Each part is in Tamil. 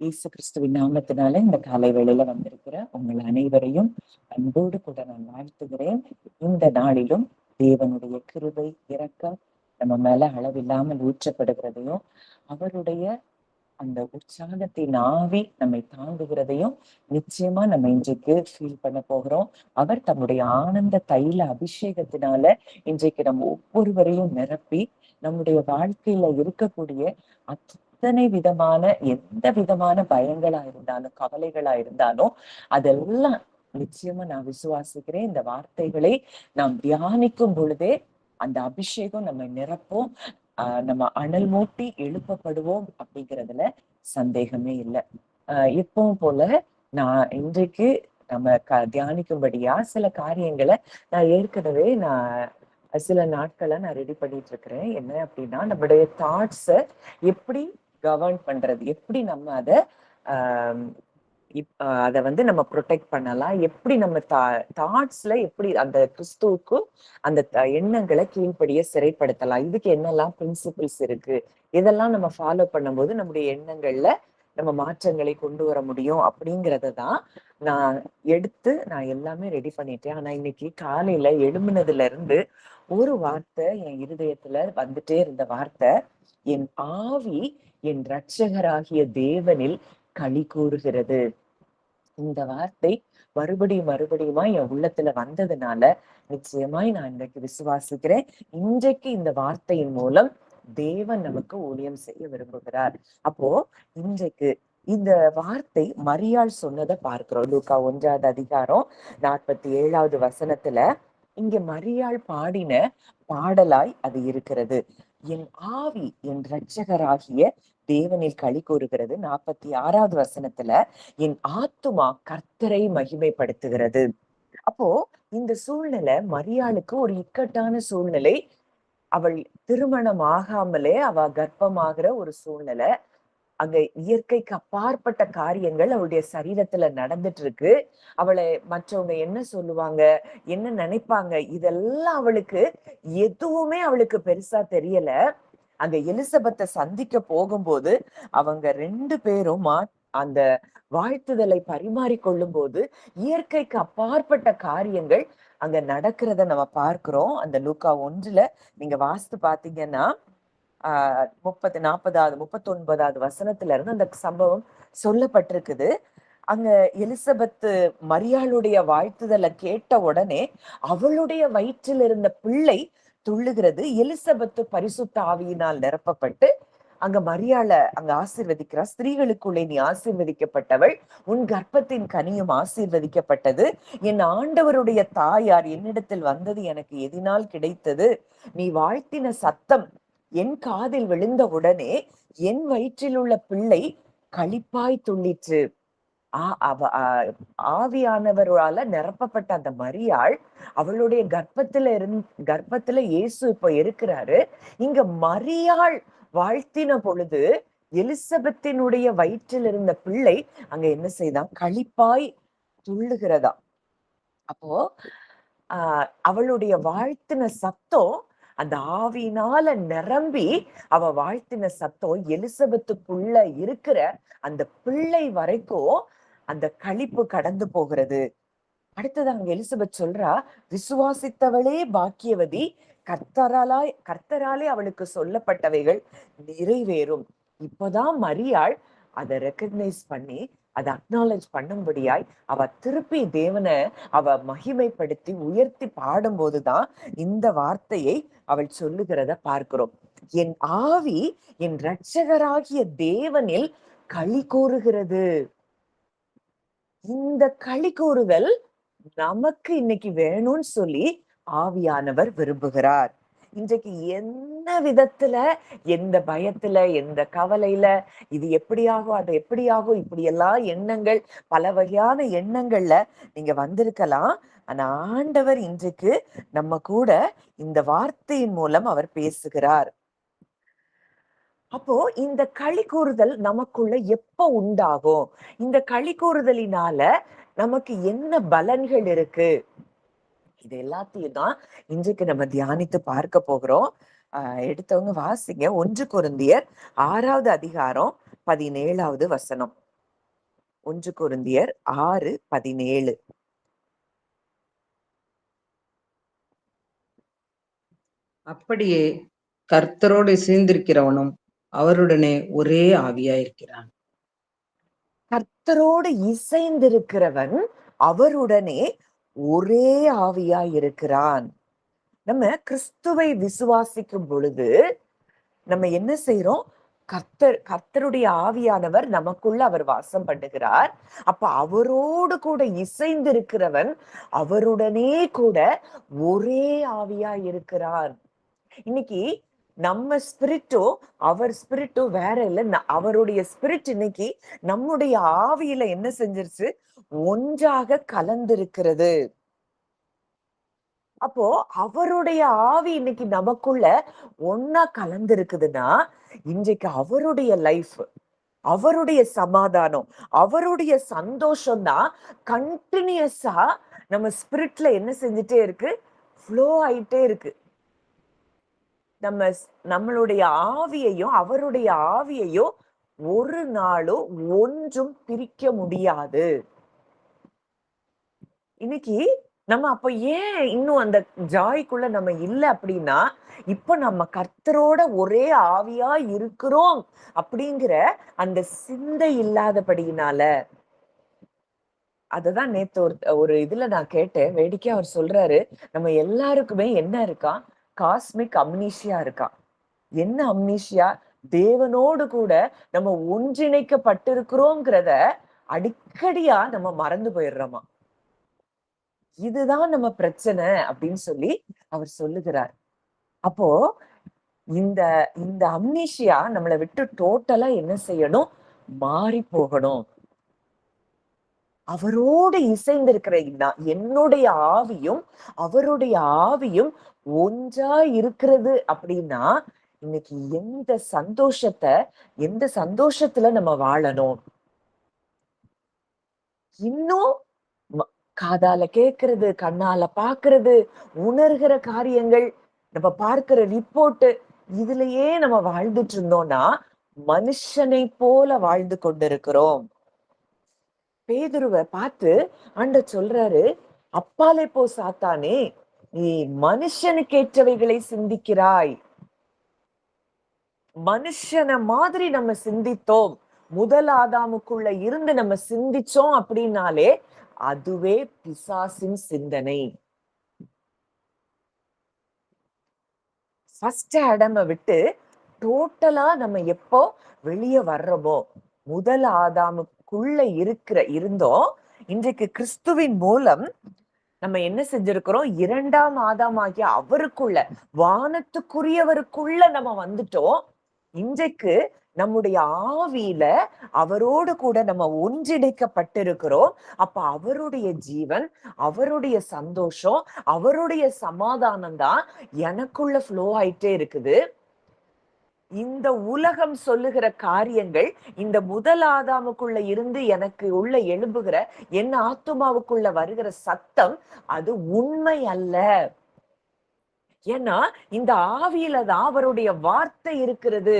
இயேசு கிறிஸ்துவின் நாமத்தினால இந்த காலை வேளையில வந்திருக்கிற உங்கள் அனைவரையும் அன்போடு கூட நான் வாழ்த்துகிறேன். இந்த நாளிலும் தேவனுடைய கிருபை, இரக்கம் நம்ம மேல அளவில்லாமல் ஊற்றப்படுகிறதையும், அவருடைய அந்த உற்சாகத்தின் ஆவி நம்மை தாங்குகிறதையும் நிச்சயமா நம்ம இன்றைக்கு ஃபீல் பண்ண போகிறோம். அவர் தம்முடைய ஆனந்த தைல அபிஷேகத்தினால இன்றைக்கு நம்ம ஒவ்வொருவரையும் நிரப்பி நம்முடைய வாழ்க்கையில இருக்கக்கூடிய அத்தனை விதமான எந்த விதமான பயங்களா இருந்தாலும் கவலைகளா இருந்தாலும் அதெல்லாம் நிச்சயமா நான் விசுவாசிக்கிறேன். இந்த வார்த்தைகளை நாம் தியானிக்கும் பொழுதே அந்த அபிஷேகம் நம்ம நிரப்பும். நம்ம அனல் மூட்டி எழுப்பப்படுவோம் அப்படிங்கிறதுல சந்தேகமே இல்லை. எப்பவும் போல நான் இன்றைக்கு நம்ம தியானிக்கும்படியா சில காரியங்களை நான் ஏற்கனவே சில நாட்களை நான் ரெடி பண்ணிட்டு இருக்கிறேன். என்ன அப்படின்னா, நம்மளுடைய தாட்ஸை எப்படி கவர்ன் பண்றது, எப்படி நம்ம அதை அதை வந்து நம்ம ப்ரொடெக்ட் பண்ணலாம், எப்படி நம்ம தாட்ஸ்ல எப்படி அந்த கிறிஸ்துவுக்கும் அந்த எண்ணங்களை கீழ்ப்படிய சிறைப்படுத்தலாம், இதுக்கு என்னெல்லாம் பிரின்சிபிள்ஸ் இருக்கு, இதெல்லாம் நம்ம ஃபாலோ பண்ணும்போது நம்முடைய எண்ணங்கள்ல நம்ம மாற்றங்களை கொண்டு வர முடியும் அப்படிங்கறத தான் நான் எல்லாமே ரெடி பண்ணிட்டேன். ஆனா இன்னைக்கு காலையில எழும்பினதுல இருந்து ஒரு வார்த்தை என் இருதயத்துல வந்துட்டே இருந்த வார்த்தை, என் ஆவி என் இரட்சகராகிய தேவனில் களி கூறுகிறது. இந்த வார்த்தை மறுபடியுமா என் உள்ளத்துல வந்ததுனால நிச்சயமாய் நான் இன்றைக்கு விசுவாசிக்கிறேன். இன்றைக்கு இந்த வார்த்தையின் மூலம் தேவன் நமக்கு ஊழியம் செய்ய விரும்புகிறார். அப்போ இன்றைக்கு இந்த வார்த்தை மரியாள் சொன்னதை பார்க்கிறோம். லூக்கா 1 அதிகாரம் 47 வசனத்துல இங்க மரியாள் பாடின பாடலாய் அது இருக்கிறது. என் ஆவி என் இரட்சகராகிய தேவனில் களி கூறுகிறது. 46 வசனத்துல என் ஆத்துமா கர்த்தரை மகிமைப்படுத்துகிறது. அப்போ இந்த சூழ்நிலை மரியாளுக்கு ஒரு இக்கட்டான சூழ்நிலை. அவள் திருமணம் ஆகாமலே அவ கர்ப்பமாகிற ஒரு சூழ்நிலை. அங்க இயற்கைக்கு அப்பாற்பட்ட காரியங்கள் அவளுடைய சரீரத்துல நடந்துட்டு இருக்கு. அவளை மற்றவங்க என்ன சொல்லுவாங்க, என்ன நினைப்பாங்க, இதெல்லாம் அவளுக்கு எதுவுமே அவளுக்கு பெருசா தெரியல. அங்க எலிசபெத்தை சந்திக்க போகும்போது அவங்க 2 பேரும் அந்த வாழ்த்துதலை பரிமாறிக்கொள்ளும் போது இயற்கைக்கு அப்பாற்பட்ட காரியங்கள் அங்க நடக்கிறத நம்ம பார்க்கிறோம். அந்த லூக்கா 1 நீங்க வாசித்து பாத்தீங்கன்னா 39வது வசனத்துல இருந்து அந்த சம்பவம் சொல்லப்பட்டிருக்குது. அங்க எலிசபெத்து மரியாளுடைய வாழ்த்துதலை கேட்ட உடனே அவளுடைய வயிற்றில் இருந்த பிள்ளை துள்ளுகிறது. எலிசபெத்து பரிசுத்த ஆவியினால் நிரப்பப்பட்டு அங்க மரியாளை அங்க ஆசீர்வதிக்கிறா. ஸ்திரீகளுக்குள்ளே நீ ஆசீர்வதிக்கப்பட்டவள், உன் கர்ப்பத்தின் கனியும் ஆசீர்வதிக்கப்பட்டது. என் ஆண்டவருடைய தாயார் என்னிடத்தில் வந்தது எனக்கு எதினால் கிடைத்தது. நீ வாழ்த்தின சத்தம் என் காதில் விழுந்த உடனே என் வயிற்றில் உள்ள பிள்ளை களிப்பாய் துள்ளிற்று. ஆவியானவரால நிரப்பப்பட்ட அந்த மரியாள் அவளுடைய கர்ப்பத்துல இயேசு இப்ப இருக்கிறாரு. இங்க மரியாள் வாழ்த்தின பொழுது எலிசபெத்தினுடைய வயிற்றில் இருந்த பிள்ளை அங்க என்ன செய்தான், களிப்பாய் துள்ளுகிறதா. அப்போ அவளுடைய வாழ்த்தின சத்தம் அந்த ஆவியினால நிரம்பி அவ வாழ்த்தின சத்தம் எலிசபெத்துக்குள்ள இருக்கிற அந்த பிள்ளை வரைக்கும் அந்த களிப்பு கடந்து போகிறது. அடுத்தது அங்க எலிசபெத் சொல்றா, விசுவாசித்தவளே பாக்கியவதி, கர்த்தராலே அவளுக்கு சொல்லப்பட்டவைகள் நிறைவேறும். இப்பதான் மரியாள் அதை ரெக்கக்னைஸ் பண்ணி அதை அக்னாலேஜ் பண்ணும்படியாய் அவ திருப்பி தேவனை அவ மகிமைப்படுத்தி உயர்த்தி பாடும் போதுதான் இந்த வார்த்தையை அவள் சொல்லுகிறத பார்க்கிறோம். என் ஆவி என் இரட்சகராகிய தேவனில் களி கூறுகிறது. இந்த களி கூறுதல் நமக்கு இன்னைக்கு வேணும்னு சொல்லி ஆவியானவர் விரும்புகிறார். இன்றைக்கு எந்த விதத்துல, எந்த பயத்துல, எந்த கவலையில, இது எப்படியாகும் அது எப்படியாகும் இப்படி எல்லாம் எண்ணங்கள், பல வகையான எண்ணங்கள்ல நீங்க வந்திருக்கலாம். ஆனா ஆண்டவர் இன்றைக்கு நம்ம கூட இந்த வார்த்தையின் மூலம் அவர் பேசுகிறார். அப்போ இந்த களி கூறுதல் நமக்குள்ள எப்ப உண்டாகும், இந்த களி கூறுதலினால நமக்கு என்ன பலன்கள் இருக்கு, இது எல்லாத்தையும் தான் இன்றைக்கு நம்ம தியானித்து பார்க்க போகிறோம். எடுத்தவங்க வாசிங்க 1 கொரிந்தியர் 6 அதிகாரம் 17 வசனம். 1 கொரிந்தியர் 6:17. அப்படியே கர்த்தரோடு இசைந்திருக்கிறவனும் அவருடனே ஒரே ஆவியாயிருக்கிறான். கர்த்தரோடு இசைந்திருக்கிறவன் அவருடனே ஒரே ஆவியாயிருக்கிறான். நம்ம கிறிஸ்துவை விசுவாசிக்கும் பொழுது நம்ம என்ன செய்யறோம்? கர்த்தருடைய ஆவியானவர் நமக்குள்ள அவர் வாசம் பண்ணுகிறார். அப்ப அவரோடு கூட இசைந்திருக்கிறவன் அவருடனே கூட ஒரே ஆவியா இருக்கிறார். இன்னைக்கு நம்ம ஸ்பிரிட்டும் அவர் ஸ்பிரிட்டும் வேற இல்ல. அவருடைய ஸ்பிரிட் இன்னைக்கு நம்முடைய ஆவியில என்ன செஞ்சிருச்சு? ஒன்றாக கலந்திருக்கிறது. அப்போ அவருடைய ஆவி இன்னைக்கு நமக்குள்ள ஒன்னா கலந்திருக்குதுன்னா, இன்றைக்கு அவருடைய லைஃப், அவருடைய சமாதானம், அவருடைய சந்தோஷம் தான் கண்டினியூஸா நம்ம ஸ்பிரிட்ல என்ன செஞ்சுட்டே இருக்கு? ஃப்ளோ ஆயிட்டே இருக்கு. நம்மளுடைய ஆவியையும் அவருடைய ஆவியையும் ஒரு நாளும் ஒன்றும் பிரிக்க முடியாது. இன்னைக்கு நம்ம அப்ப ஏன் இன்னும் அந்த ஜாய்க்குள்ள நம்ம இல்ல அப்படின்னா, இப்ப நம்ம கர்த்தரோட ஒரே ஆவியா இருக்கிறோம் அப்படிங்கிற அந்த சிந்தை இல்லாதபடியினால. அததான் நேத்து ஒரு இதுல நான் கேட்டேன். வேடிக்கையா அவர் சொல்றாரு, நம்ம எல்லாருக்குமே என்ன இருக்கான்? காஸ்மிக் அம்னீஷியா இருக்கான். என்ன அம்னீஷியா? தேவனோடு கூட நம்ம ஒன்றிணைக்கப்பட்டிருக்கிறோங்கிறத அடிக்கடியா நம்ம மறந்து போயிடுறோமா. இதுதான் நம்ம பிரச்சனை அப்படின்னு சொல்லி அவர் சொல்லுகிறார். அப்போ இந்த இந்த அம்னீஷியா நம்மளை விட்டு டோட்டலா என்ன செய்யணும்? மாறி போகணும். அவரோடு இசைந்திருக்கிற என்னுடைய ஆவியும் அவருடைய ஆவியும் ஒன்றா இருக்கிறது அப்படின்னா, இன்னைக்கு எந்த சந்தோஷத்துல நம்ம வாழணும்? இன்னும் காதால கேட்கிறது, கண்ணால பாக்குறது, உணர்கிற காரியங்கள், நம்ம பார்க்கிற ரிப்போர்ட், இதுலயே நம்ம வாழ்ந்துட்டு இருந்தோம்னா மனுஷனை போல வாழ்ந்து கொண்டிருக்கிறோம். பேதுருவை பார்த்து ஆண்டவர் சொல்றாரு, அப்பாலே போ சாத்தானே, நீ மனுஷனுக்கேற்றவைகளை சிந்திக்கிறாய். மனுஷன மாதிரி நம்ம சிந்தித்தோம். முதல் ஆதாமுக்குள்ள இருந்து நம்ம சிந்திச்சோம் அப்படின்னாலே அதுவே பிசாசின் சிந்தனை. ஃபர்ஸ்ட் ஆடமை விட்டு டோட்டலா நம்ம எப்போ வெளியே வர்றோமோ, முதல் ஆதாமுக்குள்ள இருந்தோம். இன்றைக்கு கிறிஸ்துவின் மூலம் நம்ம என்ன செஞ்சிருக்கிறோம்? 2ஆம் ஆதாமாகிய அவருக்குள்ள, வானத்துக்குரியவருக்குள்ள நம்ம வந்துட்டோம். இன்றைக்கு நம்முடைய ஆவியில அவரோடு கூட நம்ம ஒன்றிணைக்கப்பட்டிருக்கிறோம். அப்ப அவருடைய ஜீவன், அவருடைய சந்தோஷம், அவருடைய சமாதானம் தான் எனக்குள்ள ஃப்ளோ ஆயிட்டே இருக்குது. இந்த உலகம் சொல்லுகிற காரியங்கள், இந்த முதல் ஆதாமுக்குள்ள இருந்து எனக்கு உள்ள எழும்புகிற என் ஆத்துமாவுக்குள்ள வருகிற சத்தம், அது உண்மை அல்ல. ஏன்னா இந்த ஆவியில தான் அவருடைய வார்த்தை இருக்கிறது.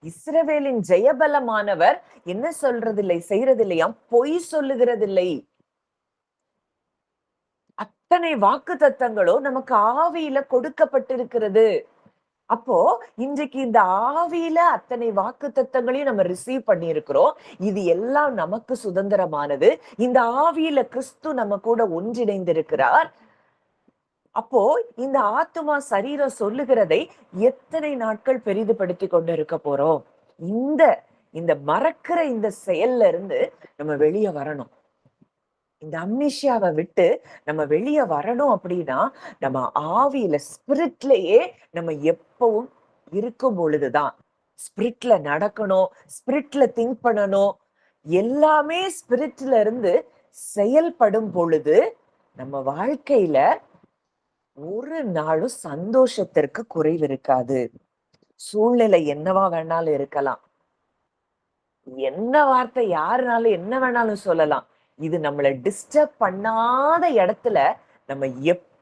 இஸ்ரவேலின் ஜெயபலமானவர் என்ன சொல்றதில்லை, செய்யறதில்லையாம், பொய் சொல்லுகிறதில்லை. அத்தனை வாக்கு தத்தங்களும் நமக்கு ஆவியில கொடுக்கப்பட்டிருக்கிறது. அப்போ இன்றைக்கு இந்த ஆவியில அத்தனை வாக்கு தத்தங்களையும் நம்ம ரிசீவ் பண்ணி இருக்கிறோம். இது எல்லாம் நமக்கு சுதந்திரமானது. இந்த ஆவியில கிறிஸ்து நம்ம கூட ஒன்றிணைந்திருக்கிறார். அப்போ இந்த ஆத்துமா சரீரம் சொல்லுகிறதை எத்தனை நாட்கள் பெரிதுபடுத்தி கொண்டு இருக்க போறோம்? இந்த மறக்கிற இந்த செயல்ல இருந்து நம்ம வெளியே வரணும். இந்த அம்னீஷியாவை விட்டு நம்ம வெளியே வரணும் அப்படின்னா, நம்ம ஆவியில ஸ்பிரிட்லயே நம்ம எப்பவும் இருக்கும் பொழுதுதான். ஸ்பிரிட்ல நடக்கணும், ஸ்பிரிட்ல திங்க் பண்ணணும். எல்லாமே ஸ்பிரிட்ல இருந்து செயல்படும் பொழுது நம்ம வாழ்க்கையில ஒரு நாளும் சந்தோஷத்திற்கு குறைவு இருக்காது. சூழ்நிலை என்னவா வேணாலும் இருக்கலாம். என்ன வார்த்தை யாருனாலும் என்ன வேணாலும் சொல்லலாம். இது நம்மளை டிஸ்டர்ப் பண்ணாத இடத்துல நம்ம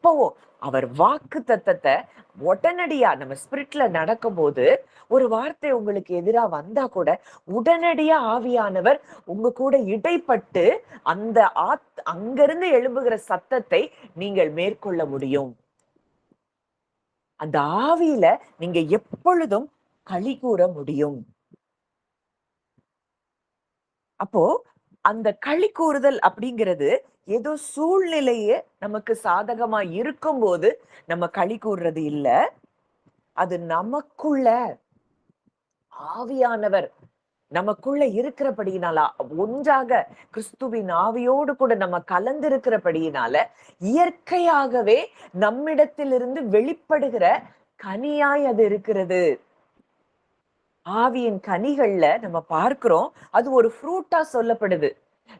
எப்பவும் அவர் வாக்கு தத்தத்தை உடனடியா நம்ம ஸ்பிரிட்ல நடக்கும் போது ஒரு வார்த்தை உங்களுக்கு எதிரா வந்தா கூட உடனடியா ஆவியானவர் உங்க கூட இடைப்பட்டு அந்த அங்கிருந்து எழும்புகிற சத்தத்தை நீங்கள் மேற்கொள்ள முடியும். அந்த ஆவியில நீங்க எப்பொழுதும் களி கூற முடியும். அப்போ அந்த களி கூறுதல் அப்படிங்கிறது ஏதோ சூழ்நிலையே நமக்கு சாதகமா இருக்கும்போது நம்ம களி கூறுறது இல்ல. அது நமக்குள்ள ஆவியானவர் நமக்குள்ள இருக்கிறபடியினால, ஒன்றாக கிறிஸ்துவின் ஆவியோடு கூட நம்ம கலந்திருக்கிறபடியினால இயற்கையாகவே நம்மிடத்திலிருந்து வெளிப்படுகிற கனியாய் அது இருக்கிறது. ஆவியின் கனிகள்ல நம்ம பார்க்கிறோம், அது ஒரு ஃப்ரூட்டா சொல்லப்படுது.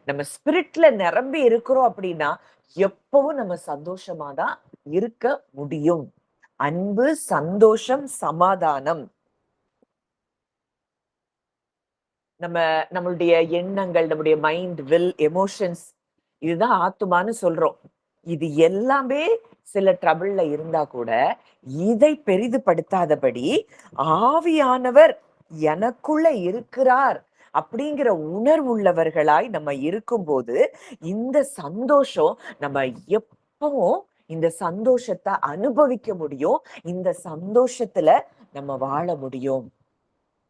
நம்ம ஸ்பிரிட்ல நிரம்பி இருக்கிறோம் அப்படின்னா எப்பவும் நம்ம சந்தோஷமா தான் இருக்க முடியும். அன்பு, சந்தோஷம், சமாதானம். நம்மளுடைய எண்ணங்கள், நம்முடைய மைண்ட், வில், எமோஷன்ஸ், இதுதான் ஆத்துமான்னு சொல்றோம். இது எல்லாமே சில ட்ரபிள்ல இருந்தா கூட இதை பெரிதுபடுத்தாதபடி ஆவியானவர் எனக்குள்ள இருக்கிறார் அப்படிங்கிற உணர்வுள்ளவர்களாய் நம்ம இருக்கும்போது இந்த சந்தோஷம் நம்ம எப்பவும் இந்த சந்தோஷத்தை அனுபவிக்க முடியும். இந்த சந்தோஷத்துல நம்ம வாழ முடியும்.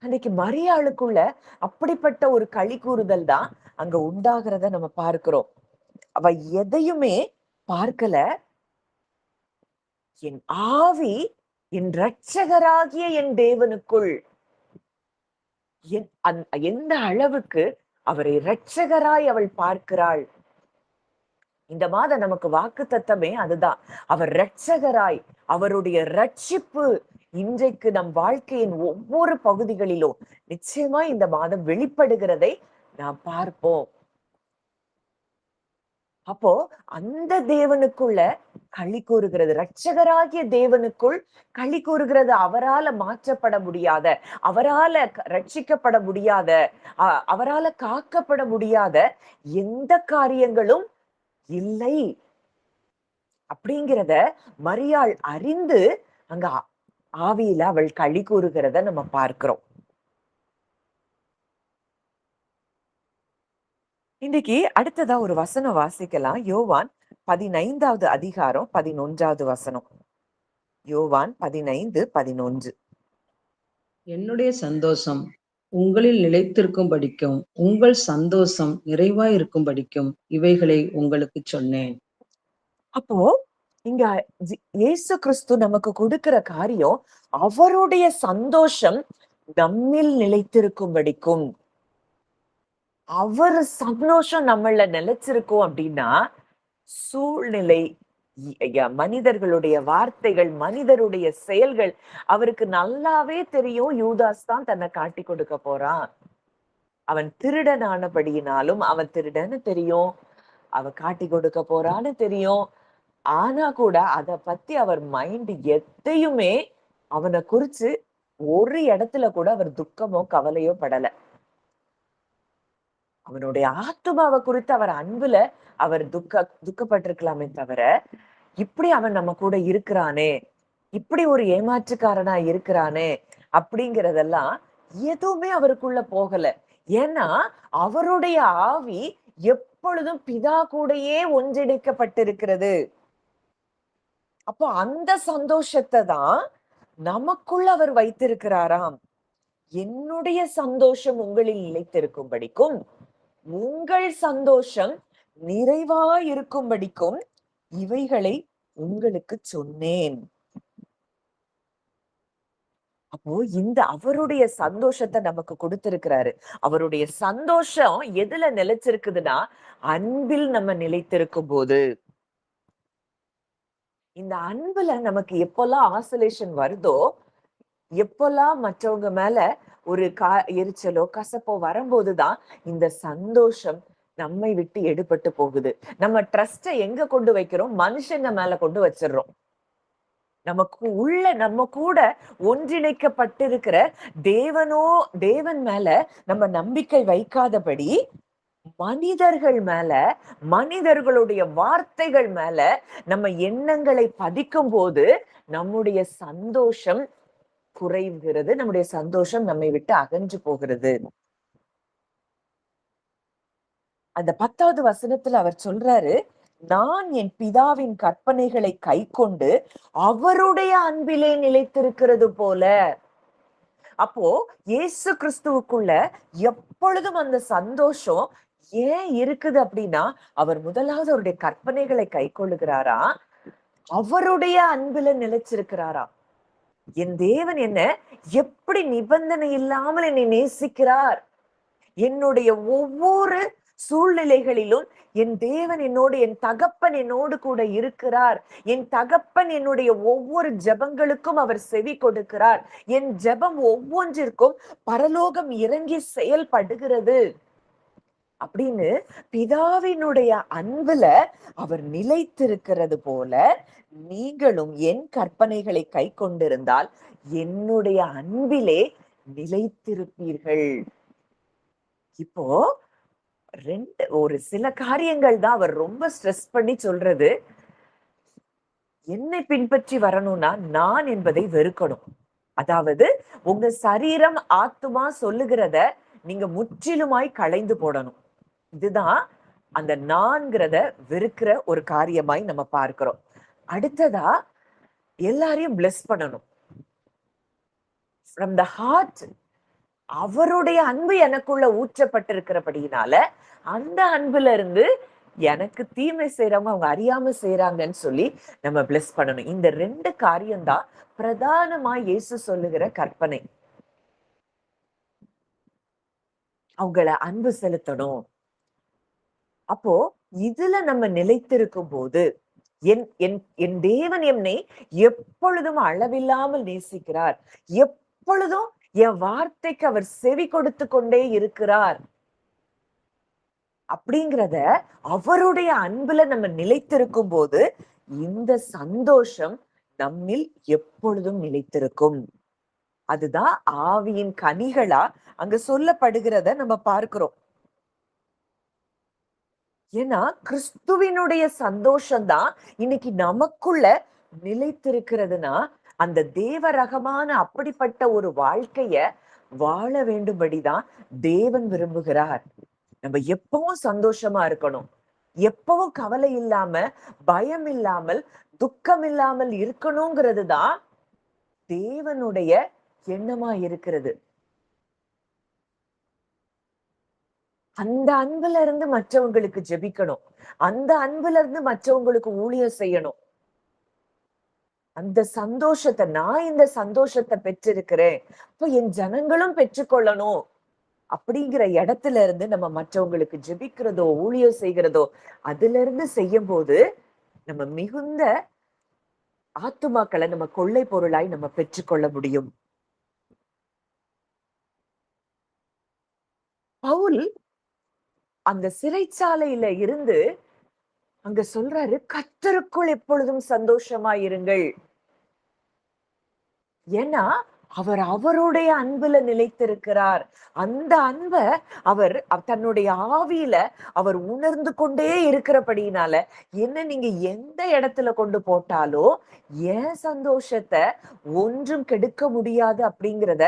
அன்னைக்கு மரியாளுக்குள்ள அப்படிப்பட்ட ஒரு களி கூறுதல் தான் அங்க உண்டாகிறத நம்ம பார்க்கிறோம். அவ எதையுமே பார்க்கல. என் ஆவி என் இரட்சகராகிய என் தேவனுக்குள் எந்த அளவுக்கு அவரை இரட்சகராய் அவள் பார்க்கிறாள். இந்த மாதம் நமக்கு வாக்கு தத்தமே அதுதான். அவர் இரட்சகராய், அவருடைய ரட்சிப்பு இன்றைக்கு நம் வாழ்க்கையின் ஒவ்வொரு பகுதிகளிலும் நிச்சயமா இந்த மாதம் வெளிப்படுகிறதை நாம் பார்ப்போம். அப்போ அந்த தேவனுக்குள்ள களி கூறுகிறது, இரட்சகராகிய தேவனுக்குள் களி கூறுகிறது. அவரால மாற்றப்பட முடியாத, அவரால ரட்சிக்கப்பட முடியாத, அவரால காக்கப்பட முடியாத எந்த காரியங்களும் இல்லை அப்படிங்கிறத மரியாள் அறிந்து அங்க ஆவியில அவள் களி கூறுகிறத நம்ம பார்க்கிறோம். இன்னைக்கு அடுத்ததா ஒரு வசனம் வாசிக்கலாம். யோவான் 15வது அதிகாரம் 11வது வசனம். யோவான் 15:11. என்னுடைய சந்தோஷம் உங்களில் நிலைத்திருக்கும்படிக்கும் உங்கள் சந்தோஷம் நிறைவாய் இருக்கும்படிக்கும் இவைகளை உங்களுக்கு சொன்னேன். அப்போ இங்க இயேசு கிறிஸ்து நமக்கு கொடுக்கிற காரியம் அவருடைய சந்தோஷம் நம்மில் நிலைத்திருக்கும்படிக்கும். அவர் சந்தோஷம் நம்மள நிலைச்சிருக்கும் அப்படின்னா சூழ்நிலை, மனிதர்களுடைய வார்த்தைகள், மனிதருடைய செயல்கள் அவருக்கு நல்லாவே தெரியும். யூதாஸ் தான் தன்னை காட்டி கொடுக்க போறான். அவன் திருடனானபடியினாலும் அவன் திருடன்னு தெரியும். அவன் காட்டி கொடுக்க போறான்னு தெரியும். ஆனா கூட அத பத்தி அவர் மைண்ட் எதையுமே அவனை குறிச்சு ஒரு இடத்துல கூட அவர் துக்கமோ கவலையோ படல. அவனுடைய ஆத்துமாவை குறித்து அவர் அன்புல அவர் துக்கப்பட்டிருக்கலாமே தவிர, இப்படி அவன் நம்ம கூட இருக்கிறானே, இப்படி ஒரு ஏமாற்றுக்காரனா இருக்கிறானே அப்படிங்கிறதெல்லாம் எதுவுமே அவருக்குள்ள போகல. ஏன்னா அவருடைய ஆவி எப்பொழுதும் பிதா கூடயே ஒன்றிணைக்கப்பட்டிருக்கிறது. அப்போ அந்த சந்தோஷத்தை தான் நமக்குள்ள அவர் வைத்திருக்கிறாராம். என்னுடைய சந்தோஷம் உங்களில் நிலைத்திருக்கும்படிக்கும் உங்கள் சந்தோஷம் நிறைவாயிருக்கும்படிக்கும் இவைகளை உங்களுக்கு சொன்னேன். அப்போ இந்த அவருடைய சந்தோஷத்தை நமக்கு கொடுத்திருக்கிறாரு. அவருடைய சந்தோஷம் எதுல நிலைச்சிருக்குதுன்னா அன்பில் நம்ம நிலைத்திருக்கும் போது. இந்த அன்புல நமக்கு எப்பெல்லாம் ஆசோலேஷன் வருதோ, எப்பெல்லாம் மற்றவங்க மேல ஒரு எரிச்சலோ கசப்போ வரும்போதுதான் இந்த சந்தோஷம் நம்மை விட்டு எடுபட்டு போகுது. நம்ம ட்ரஸ்ட எங்க கொண்டு வைக்கிறோம்? மனுஷங்க மேல கொண்டு வச்சிடுறோம். நமக்கு உள்ள நம்ம கூட ஒன்றிணைக்கப்பட்டிருக்கிற தேவன் மேல நம்ம நம்பிக்கை வைக்காதபடி மனிதர்கள் மேல, மனிதர்களுடைய வார்த்தைகள் மேல நம்ம எண்ணங்களை பதிக்கும் போது நம்முடைய சந்தோஷம் குறைகிறது. நம்முடைய சந்தோஷம் நம்மை விட்டு அகன்று போகிறது. அந்த 10வது வசனத்துல அவர் சொல்றாரு, நான் என் பிதாவின் கற்பனைகளை கைக்கொண்டு அவருடைய அன்பிலே நிலைத்திருக்கிறது போல. அப்போ இயேசு கிறிஸ்துவுக்குள்ள எப்பொழுதும் அந்த சந்தோஷம் ஏன் இருக்குது அப்படின்னா, அவர் முதலாவது அவருடைய கற்பனைகளை கைக்கொள்ளுகிறாரா, அவருடைய அன்புல நிலைச்சிருக்கிறாரா. என் தேவன் என்ன எப்படி நிபந்தனை இல்லாமல் என்னை நேசிக்கிறார். என்னுடைய ஒவ்வொரு சூழ்நிலைகளிலும் என் தேவன் என்னோடு, என் தகப்பன் என்னோடு கூட இருக்கிறார். என் தகப்பன் என்னுடைய ஒவ்வொரு ஜெபங்களுக்கும் அவர் செவி கொடுக்கிறார். என் ஜெபம் ஒவ்வொன்றிற்கும் பரலோகம் இறங்கி செயல்படுகிறது அப்படின்னு பிதாவினுடைய அன்புல அவர் நிலைத்திருக்கிறது போல நீங்களும் என் கற்பனைகளை கை கொண்டிருந்தால் என்னுடைய அன்பிலே நிலைத்திருப்பீர்கள். இப்போ ஒரு சில காரியங்கள் தான் அவர் ரொம்ப ஸ்ட்ரெஸ் பண்ணி சொல்றது. என்னை பின்பற்றி வரணும்னா நான் என்பதை வெறுக்கணும். அதாவது உங்க சரீரம் ஆத்துமா சொல்லுகிறத நீங்க முற்றிலுமாய் களைந்து போடணும். இதுதான் அந்த நான்கிறத வெறுக்கிற ஒரு காரியமாய் நம்ம பார்க்கிறோம். அடுத்ததா எல்லாரையும் பிளஸ் பண்ணணும். ஃப்ரம் த ஹார்ட் அவருடைய அன்பு எனக்குள்ள ஊற்றப்பட்டிருக்கிறபடியினால அந்த அன்புல இருந்து எனக்கு தீமை செய்யறவங்க அவங்க அறியாம செய்யறாங்கன்னு சொல்லி நம்ம பிளஸ் பண்ணணும். இந்த 2 காரியம்தான் பிரதானமா இயேசு சொல்லுகிற கற்பனை. அவங்கள அன்பு செலுத்தணும். அப்போ இதுல நம்ம நிலைத்திருக்கும் போது என் தேவன் என்னை எப்பொழுதும் அளவில்லாமல் நேசிக்கிறார். எப்பொழுதும் என் வார்த்தைக்கு அவர் செவி கொடுத்து கொண்டே இருக்கிறார் அப்படிங்கிறத அவருடைய அன்புல நம்ம நிலைத்திருக்கும் போது இந்த சந்தோஷம் நம்மில் எப்பொழுதும் நிலைத்திருக்கும். அதுதான் ஆவியின் கனிகளா அங்க சொல்லப்படுகிறத நம்ம பார்க்கிறோம். ஏன்னா கிறிஸ்துவினுடைய சந்தோஷம்தான் இன்னைக்கு நமக்குள்ள நிலைத்திருக்கிறதுனா அந்த தேவ ரகமான அப்படிப்பட்ட ஒரு வாழ்க்கைய வாழ வேண்டும்படிதான் தேவன் விரும்புகிறார். நம்ம எப்பவும் சந்தோஷமா இருக்கணும். எப்பவும் கவலை இல்லாம, பயம் இல்லாமல், துக்கம் இல்லாமல் இருக்கணுங்கிறது தான் தேவனுடைய எண்ணமா இருக்கிறது. அந்த அன்புல இருந்து மற்றவங்களுக்கு ஜெபிக்கணும். அந்த அன்புல இருந்து மற்றவங்களுக்கு ஊழியம் செய்யணும். அந்த சந்தோஷத்தை நான் இந்த சந்தோஷத்தை பெற்றிருக்கிறேன், அப்ப என் ஜனங்களும் பெற்றுக்கொள்ளணும் அப்படிங்கிற இடத்துல இருந்து நம்ம மற்றவங்களுக்கு ஜெபிக்கிறதோ ஊழியம் செய்கிறதோ அதுல இருந்து செய்யும் போது நம்ம மிகுந்த ஆத்துமாக்களை நம்ம கொள்ளை பொருளாய் நம்ம பெற்றுக்கொள்ள முடியும். பவுல் அந்த சிறைச்சாலையில இருந்து அங்க சொல்றாரு, கர்த்தருக்குள் எப்பொழுதும் சந்தோஷமாயிருங்கள். ஏன்னா அவர் அவருடைய அன்புல நிலைத்திருக்கிறார். அந்த அன்ப அவர் தன்னுடைய ஆவியில அவர் உணர்ந்து கொண்டே இருக்கிறபடியினால என்ன நீங்க எந்த இடத்துல கொண்டு போட்டாலோ என் சந்தோஷத்தை ஒன்றும் கெடுக்க முடியாது அப்படிங்கிறத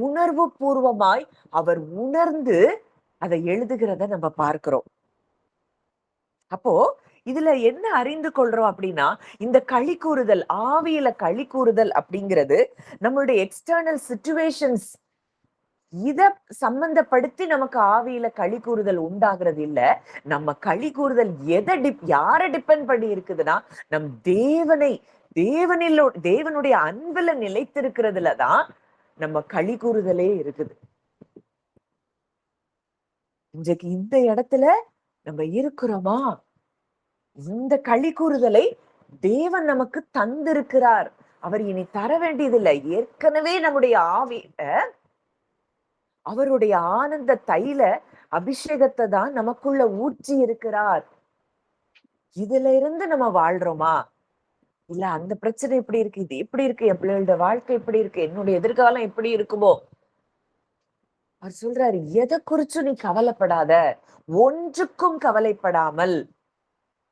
உணர்வு பூர்வமாய் அவர் உணர்ந்து அதை எழுதுகிறத நம்ம பார்க்கிறோம். அப்போ இதுல என்ன அறிந்து கொள்றோம் அப்படின்னா, இந்த களி கூறுதல், ஆவியில களி கூறுதல் அப்படிங்கிறது நம்மளுடைய எக்ஸ்டர்னல் சிச்சுவேஷன்ஸ் இத சம்பந்தப்படுத்தி நமக்கு ஆவியில களி கூறுதல் உண்டாகிறது இல்ல. நம்ம களி கூறுதல் யார டிபெண்ட் பண்ணி இருக்குதுன்னா, நம் தேவனுடைய அன்புல நிலைத்திருக்கிறதுலதான் நம்ம களி கூறுதலே இருக்குது. இன்றைக்கு இந்த இடத்துல நம்ம இருக்கிறோமா? இந்த களி கூறுதலை தேவன் நமக்கு தந்திருக்கிறார். அவர் இனி தர வேண்டியதில்லை. ஏற்கனவே நம்முடைய ஆவியில அவருடைய ஆனந்த தைல அபிஷேகத்தை தான் நமக்குள்ள ஊற்றி இருக்கிறார். இதுல இருந்து நம்ம வாழ்றோமா? இல்ல அந்த பிரச்சனை இப்படி இருக்கு, இது எப்படி இருக்கு, என் பிள்ளைகளோட வாழ்க்கை இப்படி இருக்கு, என்னுடைய எதிர்காலம் எப்படி இருக்குமோ, அவர் சொல்றாரு, எதை குறிச்சும் நீ கவலைப்படாத, ஒன்றுக்கும் கவலைப்படாமல்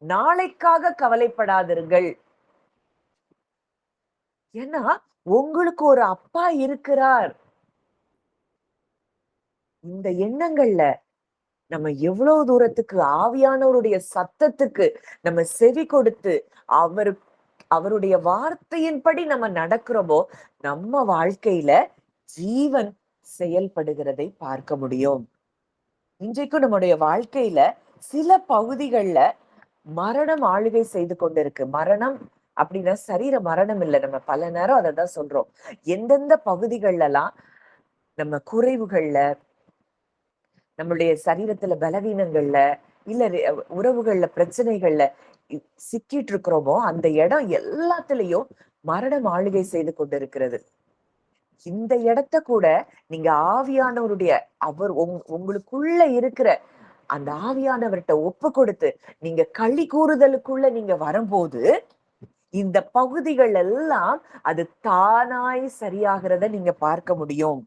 நாளைக்காக கவலைப்படாதிருங்கள். ஏன்னா உங்களுக்கு ஒரு அப்பா இருக்கிறார். இந்த எண்ணங்கள்ல நம்ம எவ்வளவு தூரத்துக்கு ஆவியானவருடைய சத்தத்துக்கு நம்ம செவி கொடுத்து அவருடைய வார்த்தையின்படி நம்ம நடக்கிறோமோ, நம்ம வாழ்க்கையில ஜீவன் செயல்படுகிறதை பார்க்க முடியும். இன்றைக்கும் நம்முடைய வாழ்க்கையில சில பகுதிகள்ல மரணம் ஆளுகை செய்து கொண்டிருக்கு. மரணம் அப்படின்னா சரீர மரணம் இல்ல. நம்ம பல நேரம் அததான் சொல்றோம். எந்தெந்த பகுதிகள்ல எல்லாம் நம்ம குறைவுகள்ல, நம்மளுடைய சரீரத்துல பலவீனங்கள்ல, இல்ல உறவுகள்ல பிரச்சனைகள்ல சிக்கிட்டு இருக்கிறோமோ, அந்த இடம் எல்லாத்துலயும் மரணம் ஆளுகை செய்து கொண்டிருக்கிறது. இந்த இடத்த கூட நீங்க ஆவியானவருடைய உங்களுக்குள்ள இருக்கிற அந்த ஆவியானவர்கிட்ட ஒப்பு கொடுத்து நீங்க களி கூறுதலுக்குள்ள நீங்க வரும்போது, இந்த பகுதிகள் எல்லாம் அது தானாய் சரியாகிறத நீங்க பார்க்க முடியும்.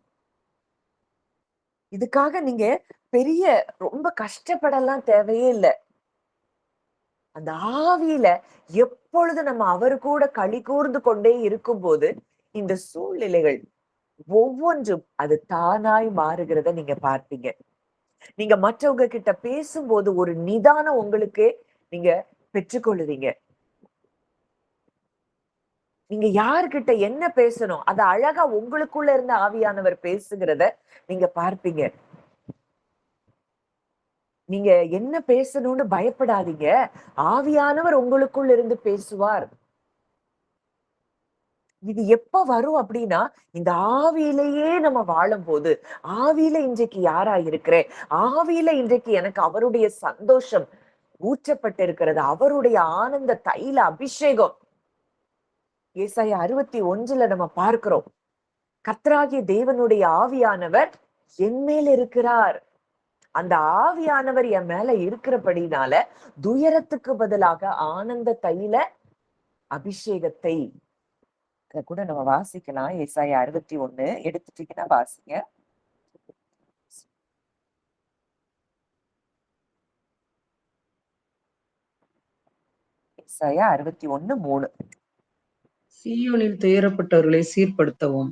இதுக்காக நீங்க பெரிய ரொம்ப கஷ்டப்படலாம் தேவையே இல்லை. அந்த ஆவியில எப்பொழுது நம்ம அவரு கூட களி கூர்ந்து கொண்டே இருக்கும்போது இந்த சூழ்நிலைகள் ஒவ்வொன்றும் அது தானாய் மாறுகிறத நீங்க பார்ப்பீங்க. நீங்க மற்றவங்க கிட்ட பேசும்போது ஒரு நிதானம் உங்களுக்கு நீங்க பெற்றுக்கொள்ளுவீங்க. நீங்க யாருகிட்ட என்ன பேசணும் அத அழகா உங்களுக்குள்ள இருந்த ஆவியானவர் பேசுகிறத நீங்க பார்ப்பீங்க. நீங்க என்ன பேசணும்னு பயப்படாதீங்க. ஆவியானவர் உங்களுக்குள்ள இருந்து பேசுவார். இது எப்ப வரும் அப்படின்னா, இந்த ஆவியிலேயே நம்ம வாழும்போது, ஆவியில இன்றைக்கு யாரா இருக்கிறேன்? ஆவியில இன்றைக்கு எனக்கு அவருடைய சந்தோஷம் ஊற்றப்பட்டிருக்கிறது. அவருடைய ஆனந்த தைல அபிஷேகம். ஏசாயா 61 நம்ம பார்க்கிறோம். கர்த்தராகிய தேவனுடைய ஆவியானவர் என் மேல் இருக்கிறார். அந்த ஆவியானவர் என் மேல இருக்கிறபடினால துயரத்துக்கு பதிலாக ஆனந்த தைல அபிஷேகத்தை அத கூட நம்ம வாசிக்கலாம். ஏசாயா 61 எடுத்துட்டீங்கன்னா வாசிங்க. ஏசாயா 61:3. சீயோனில் துயரப்பட்டவர்களை சீர்படுத்தவும்,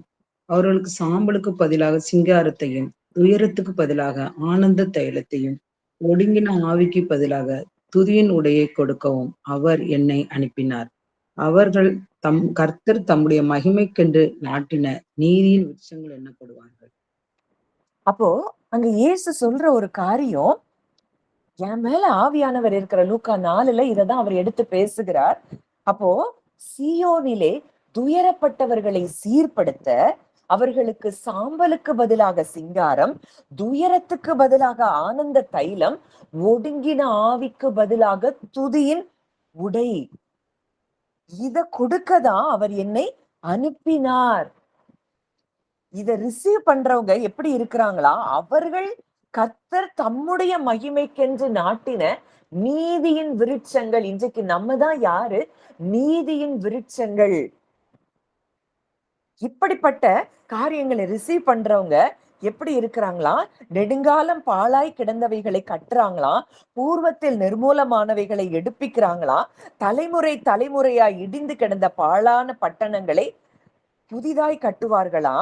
அவர்களுக்கு சாம்பலுக்கு பதிலாக சிங்காரத்தையும், துயரத்துக்கு பதிலாக ஆனந்த தைலத்தையும், ஒடுங்கின ஆவிக்கு பதிலாக துதியின் உடையை கொடுக்கவும் அவர் என்னை அனுப்பினார். அவர்கள் கர்த்தர் தம்முடைய மகிமைக்கென்று நாட்டின நீதியின் விருட்சங்கள் எண்ணப்படுவார்கள். அப்போ அங்க இயேசு சொல்ற ஒரு காரியம், என் மேல ஆவியானவர் இருக்கிற லூக்கா 4ல இததான் அவர் எடுத்து பேசுகிறார். அப்போ சீயோனிலே துயரப்பட்டவர்களை சீர்படுத்த அவர்களுக்கு சாம்பலுக்கு பதிலாக சிங்காரம், துயரத்துக்கு பதிலாக ஆனந்த தைலம், ஒடுங்கின ஆவிக்கு பதிலாக துதியின் உடை. இத கொடுக்கதான் அவர் என்னை அனுப்பினார். இத ரிசீவ் பண்றவங்க எப்படி இருக்கிறாங்களா? அவர்கள் கர்த்தர் தம்முடைய மகிமைக்கென்று நாட்டின நீதியின் விருட்சங்கள். இன்றைக்கு நம்ம தான் யாரு? நீதியின் விருட்சங்கள். இப்படிப்பட்ட காரியங்களை ரிசீவ் பண்றவங்க எப்படி இருக்கிறாங்களா? நெடுங்காலம் பாழாய் கிடந்தவைகளை கட்டுறாங்களா? பூர்வத்தில் நிர்மூலமானவைகளை எடுப்பிக்கிறாங்களா? தலைமுறை தலைமுறையாய் இடிந்து கிடந்த பாழான பட்டணங்களை புதிதாய் கட்டுவார்களா?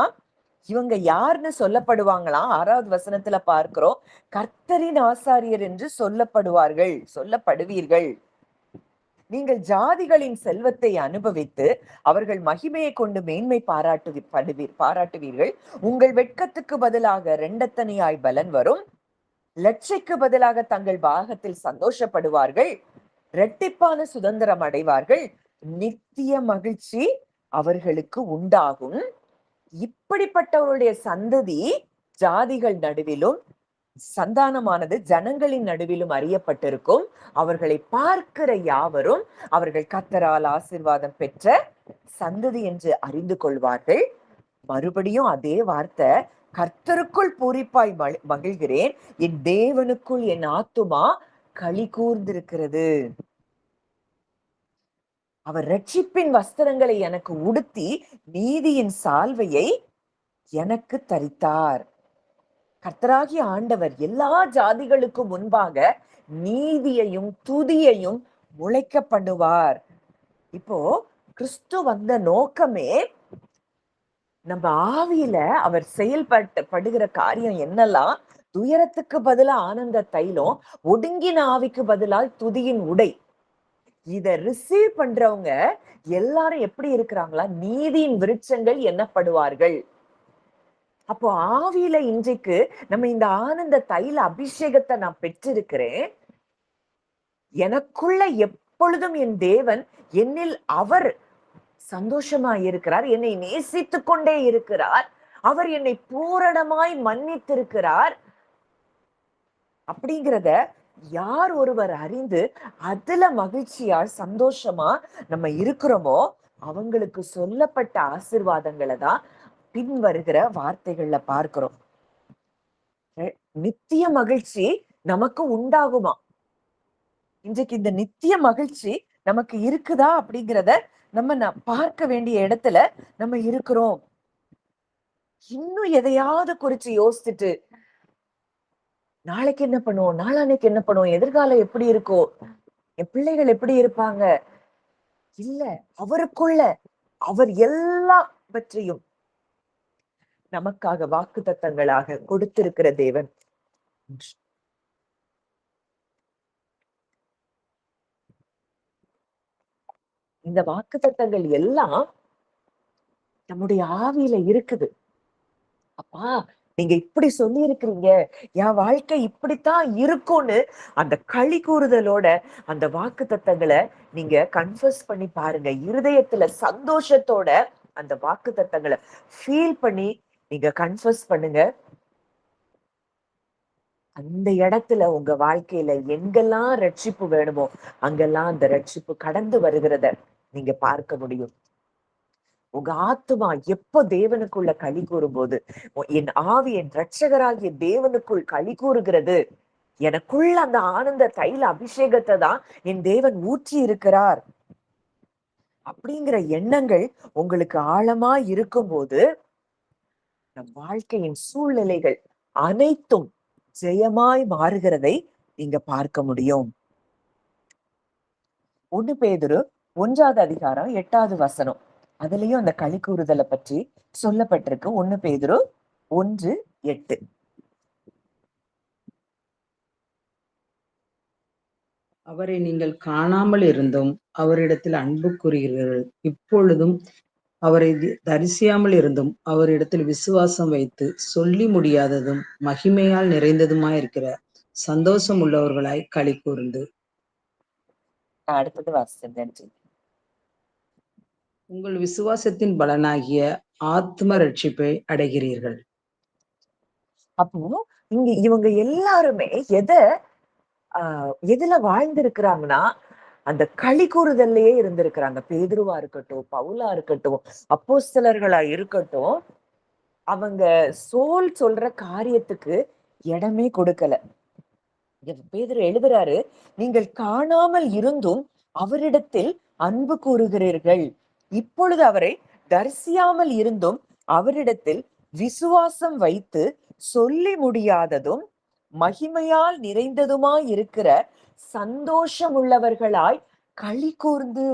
இவங்க யாருன்னு சொல்லப்படுவாங்களாம்? 6வது வசனத்துல பார்க்கிறோம். கர்த்தரின் ஆசாரியர் என்று சொல்லப்படுவீர்கள். நீங்கள் ஜாதிகளின் செல்வத்தை அனுபவித்து அவர்கள் மகிமையை கொண்டு மேன்மை பாராட்டுவீர்கள். உங்கள் வெட்கத்துக்கு பதிலாக 2 பலன் வரும். லட்சைக்கு பதிலாக தங்கள் பாகத்தில் சந்தோஷப்படுவார்கள். இரட்டிப்பான சுதந்திரம் அடைவார்கள். நித்திய மகிழ்ச்சி அவர்களுக்கு உண்டாகும். இப்படிப்பட்டவருடைய சந்ததி ஜாதிகள் நடுவிலும் சந்தானமானது ஜனங்களின் நடுவிலும் அறியப்பட்டிருக்கும். அவர்களை பார்க்கிற யாவரும் அவர்கள் கர்த்தரால் ஆசீர்வாதம் பெற்ற சந்ததி என்று அறிந்து கொள்வார்கள். மறுபடியும் அதே வார்த்தை, கர்த்தருக்குள் பூரிப்பாய் மகிழ்கிறேன், என் தேவனுக்குள் என் ஆத்துமா களி கூர்ந்திருக்கிறது. அவர் ரட்சிப்பின் வஸ்திரங்களை எனக்கு உடுத்தி நீதியின் சால்வையை எனக்கு தரித்தார். கர்த்தராகிய ஆண்டவர் எல்லா ஜாதிகளுக்கும் முன்பாக நீதியையும் துதியையும் முளைக்க பண்ணுவார். இப்போ கிறிஸ்து வந்த நோக்கமே நம்ம ஆவியில அவர் படுகிற காரியம் என்னெல்லாம், துயரத்துக்கு பதிலா ஆனந்த தைலம், ஒடுங்கின ஆவிக்கு பதிலால் துதியின் உடை. இத ரிசீவ் பண்றவங்க எல்லாரும் எப்படி இருக்கிறாங்களா, நீதியின் விருட்சங்கள் எண்ணப்படுவார்கள். அப்போ ஆவியில இன்றைக்கு நம்ம இந்த ஆனந்த தைல அபிஷேகத்தை நான் பெற்றிருக்கிறேன். எனக்குள்ள எப்பொழுதும் என் தேவன் என்னில் அவர் சந்தோஷமா இருக்கிறார், என்னை நேசித்துக் கொண்டே இருக்கிறார், அவர் என்னை பூரணமாய் மன்னித்திருக்கிறார் அப்படிங்கிறத யார் ஒருவர் அறிந்து அதுல மகிழ்ச்சியா சந்தோஷமா நம்ம இருக்கிறோமோ அவங்களுக்கு சொல்லப்பட்ட ஆசீர்வாதங்களை தான் பின் வருகிற வார்த்தைகள்ல பார்க்கிறோம். நித்திய மகிழ்ச்சி நமக்கு உண்டாகுமா? இன்றைக்கு இந்த நித்திய மகிழ்ச்சி நமக்கு இருக்குதா அப்படிங்கிறத நம்ம பார்க்க வேண்டிய இடத்துல நம்ம இருக்கிறோம். இன்னும் எதையாவது குறிச்சு யோசிச்சுட்டு நாளைக்கு என்ன பண்ணுவோம், நாளானைக்கு என்ன பண்ணுவோம், எதிர்காலம் எப்படி இருக்கும், என் பிள்ளைகள் எப்படி இருப்பாங்க, இல்ல அவருக்குள்ள அவர் எல்லாவற்றையும் நமக்காக வாக்குத்தத்தங்களாக கொடுத்திருக்கிற தேவன். இந்த வாக்குத்தத்தங்கள் எல்லாம் நம்முடைய ஆவியில இருக்குது. அப்பா நீங்க இப்படி சொல்லி இருக்கிறீங்க, என் வாழ்க்கை இப்படித்தான் இருக்கும்னு அந்த களி கூறுதலோட அந்த வாக்குத்தத்தங்களை நீங்க கன்ஃபர்ஸ் பண்ணி பாருங்க. இருதயத்துல சந்தோஷத்தோட அந்த வாக்குத்தத்தங்களை ஃபீல் பண்ணி நீங்க கன்ஃபர்ஸ் பண்ணுங்க. அந்த இடத்துல உங்க வாழ்க்கையில எங்கெல்லாம் ரட்சிப்பு வேணுமோ அங்கெல்லாம் அந்த ரட்சிப்பு கடந்து வருகிறத நீங்க பார்க்க முடியும். உங்க ஆத்துமா எப்போ தேவனுக்குள்ள களி கூறும் போது, என் ஆவி என் ரட்சகராகிய தேவனுக்குள் களி கூறுகிறது, எனக்குள்ள அந்த ஆனந்த தைல அபிஷேகத்தை தான் என் தேவன் ஊற்றி இருக்கிறார் அப்படிங்கிற எண்ணங்கள் உங்களுக்கு ஆழமா இருக்கும்போது நம் வாழ்க்கையின் சூழ்நிலைகள் அனைத்தும் ஜெயமாய் மாறுகிறதை நீங்க பார்க்க முடியும். 1 பேதுரு 1வது அதிகாரம் 8வது வசனம், அதுலயும் அந்த களி கூறுதலை பற்றி சொல்லப்பட்டிருக்கு. 1 பேதுரு 1:8. அவரை நீங்கள் காணாமல் இருந்தும் அவரிடத்தில் அன்பு கூறுகிறீர்கள், இப்பொழுதும் அவரை தரிசியாமல் இருந்தும் அவரிடத்தில் விசுவாசம் வைத்து சொல்லி முடியாததும் மகிமையால் நிறைந்ததுமாயிருக்கிற சந்தோஷம் உள்ளவர்களாய் களி கூர்ந்து. அடுத்தது வாசிச்சேன். உங்கள் விசுவாசத்தின் பலனாகிய ஆத்ம ரட்சிப்பை அடைகிறீர்கள். அப்போ இவங்க எல்லாருமே எதுல வாழ்ந்திருக்கிறாங்கன்னா அந்த களி கூறுதல்லையே இருந்திருக்கிறாங்க. பேதுருவா இருக்கட்டும், பவுலா இருக்கட்டும், அப்போஸ்தலர்களா இருக்கட்டும், அவங்க சொல்ற காரியத்துக்கு இடமே கொடுக்கல. பேதுரு எழுதுறாரு, நீங்கள் காணாமல் இருந்தும் அவரிடத்தில் அன்பு கூறுகிறீர்கள், இப்பொழுது அவரை தரிசியாமல் இருந்தும் அவரிடத்தில் விசுவாசம் வைத்து சொல்லி முடியாததும் மகிமையால் நிறைந்ததுமாய் இருக்கிற சந்தோஷம் உள்ளவர்களாய் களி கூர்ந்து.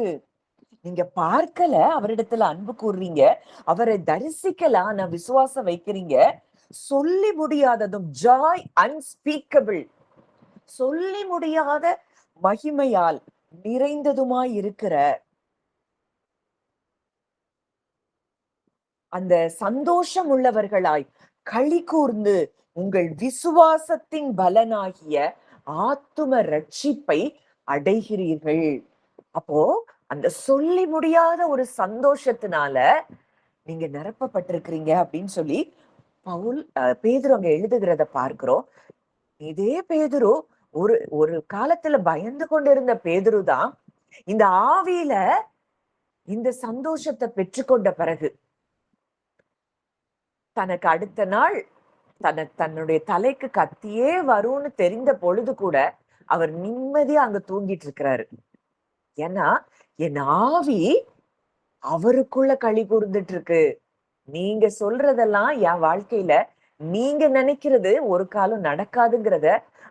நீங்க பார்க்கல, அவரிடத்துல அன்பு கூறுறீங்க, அவரை தரிசிக்கலாம், நான் விசுவாசம் வைக்கிறீங்க, சொல்லி முடியாததும் ஜாய் அன்ஸ்பீக்கபிள், சொல்லி முடியாத மகிமையால் நிறைந்ததுமாய் இருக்கிற அந்த சந்தோஷம் உள்ளவர்களாய் களி கூர்ந்து உங்கள் விசுவாசத்தின் பலனாகிய ஆத்தும ரட்சிப்பை அடைகிறீர்கள். அப்போ அந்த சொல்லி முடியாத ஒரு சந்தோஷத்தினால நீங்க நிரப்பப்பட்டிருக்கிறீங்க அப்படின்னு சொல்லி பேதுரு அங்க எழுதுகிறத பார்க்கிறோம். இதே பேதுரு ஒரு காலத்துல பயந்து கொண்டிருந்த பேதுரு தான் இந்த ஆவியில இந்த சந்தோஷத்தை பெற்றுக்கொண்ட பிறகு தனக்கு அடுத்த நாள் தன்னுடைய தலைக்கு கத்தியே வரும்னு தெரிந்த பொழுது கூட அவர் நிம்மதியா அங்க தூங்கிட்டு இருக்கிறாரு. ஏன்னா என் ஆவி அவருக்குள்ள களி கூர்ந்துட்டு இருக்கு, நீங்க சொல்றதெல்லாம் என் வாழ்க்கையில நீங்க நினைக்கிறது ஒரு காலம் நடக்காதுங்கிறத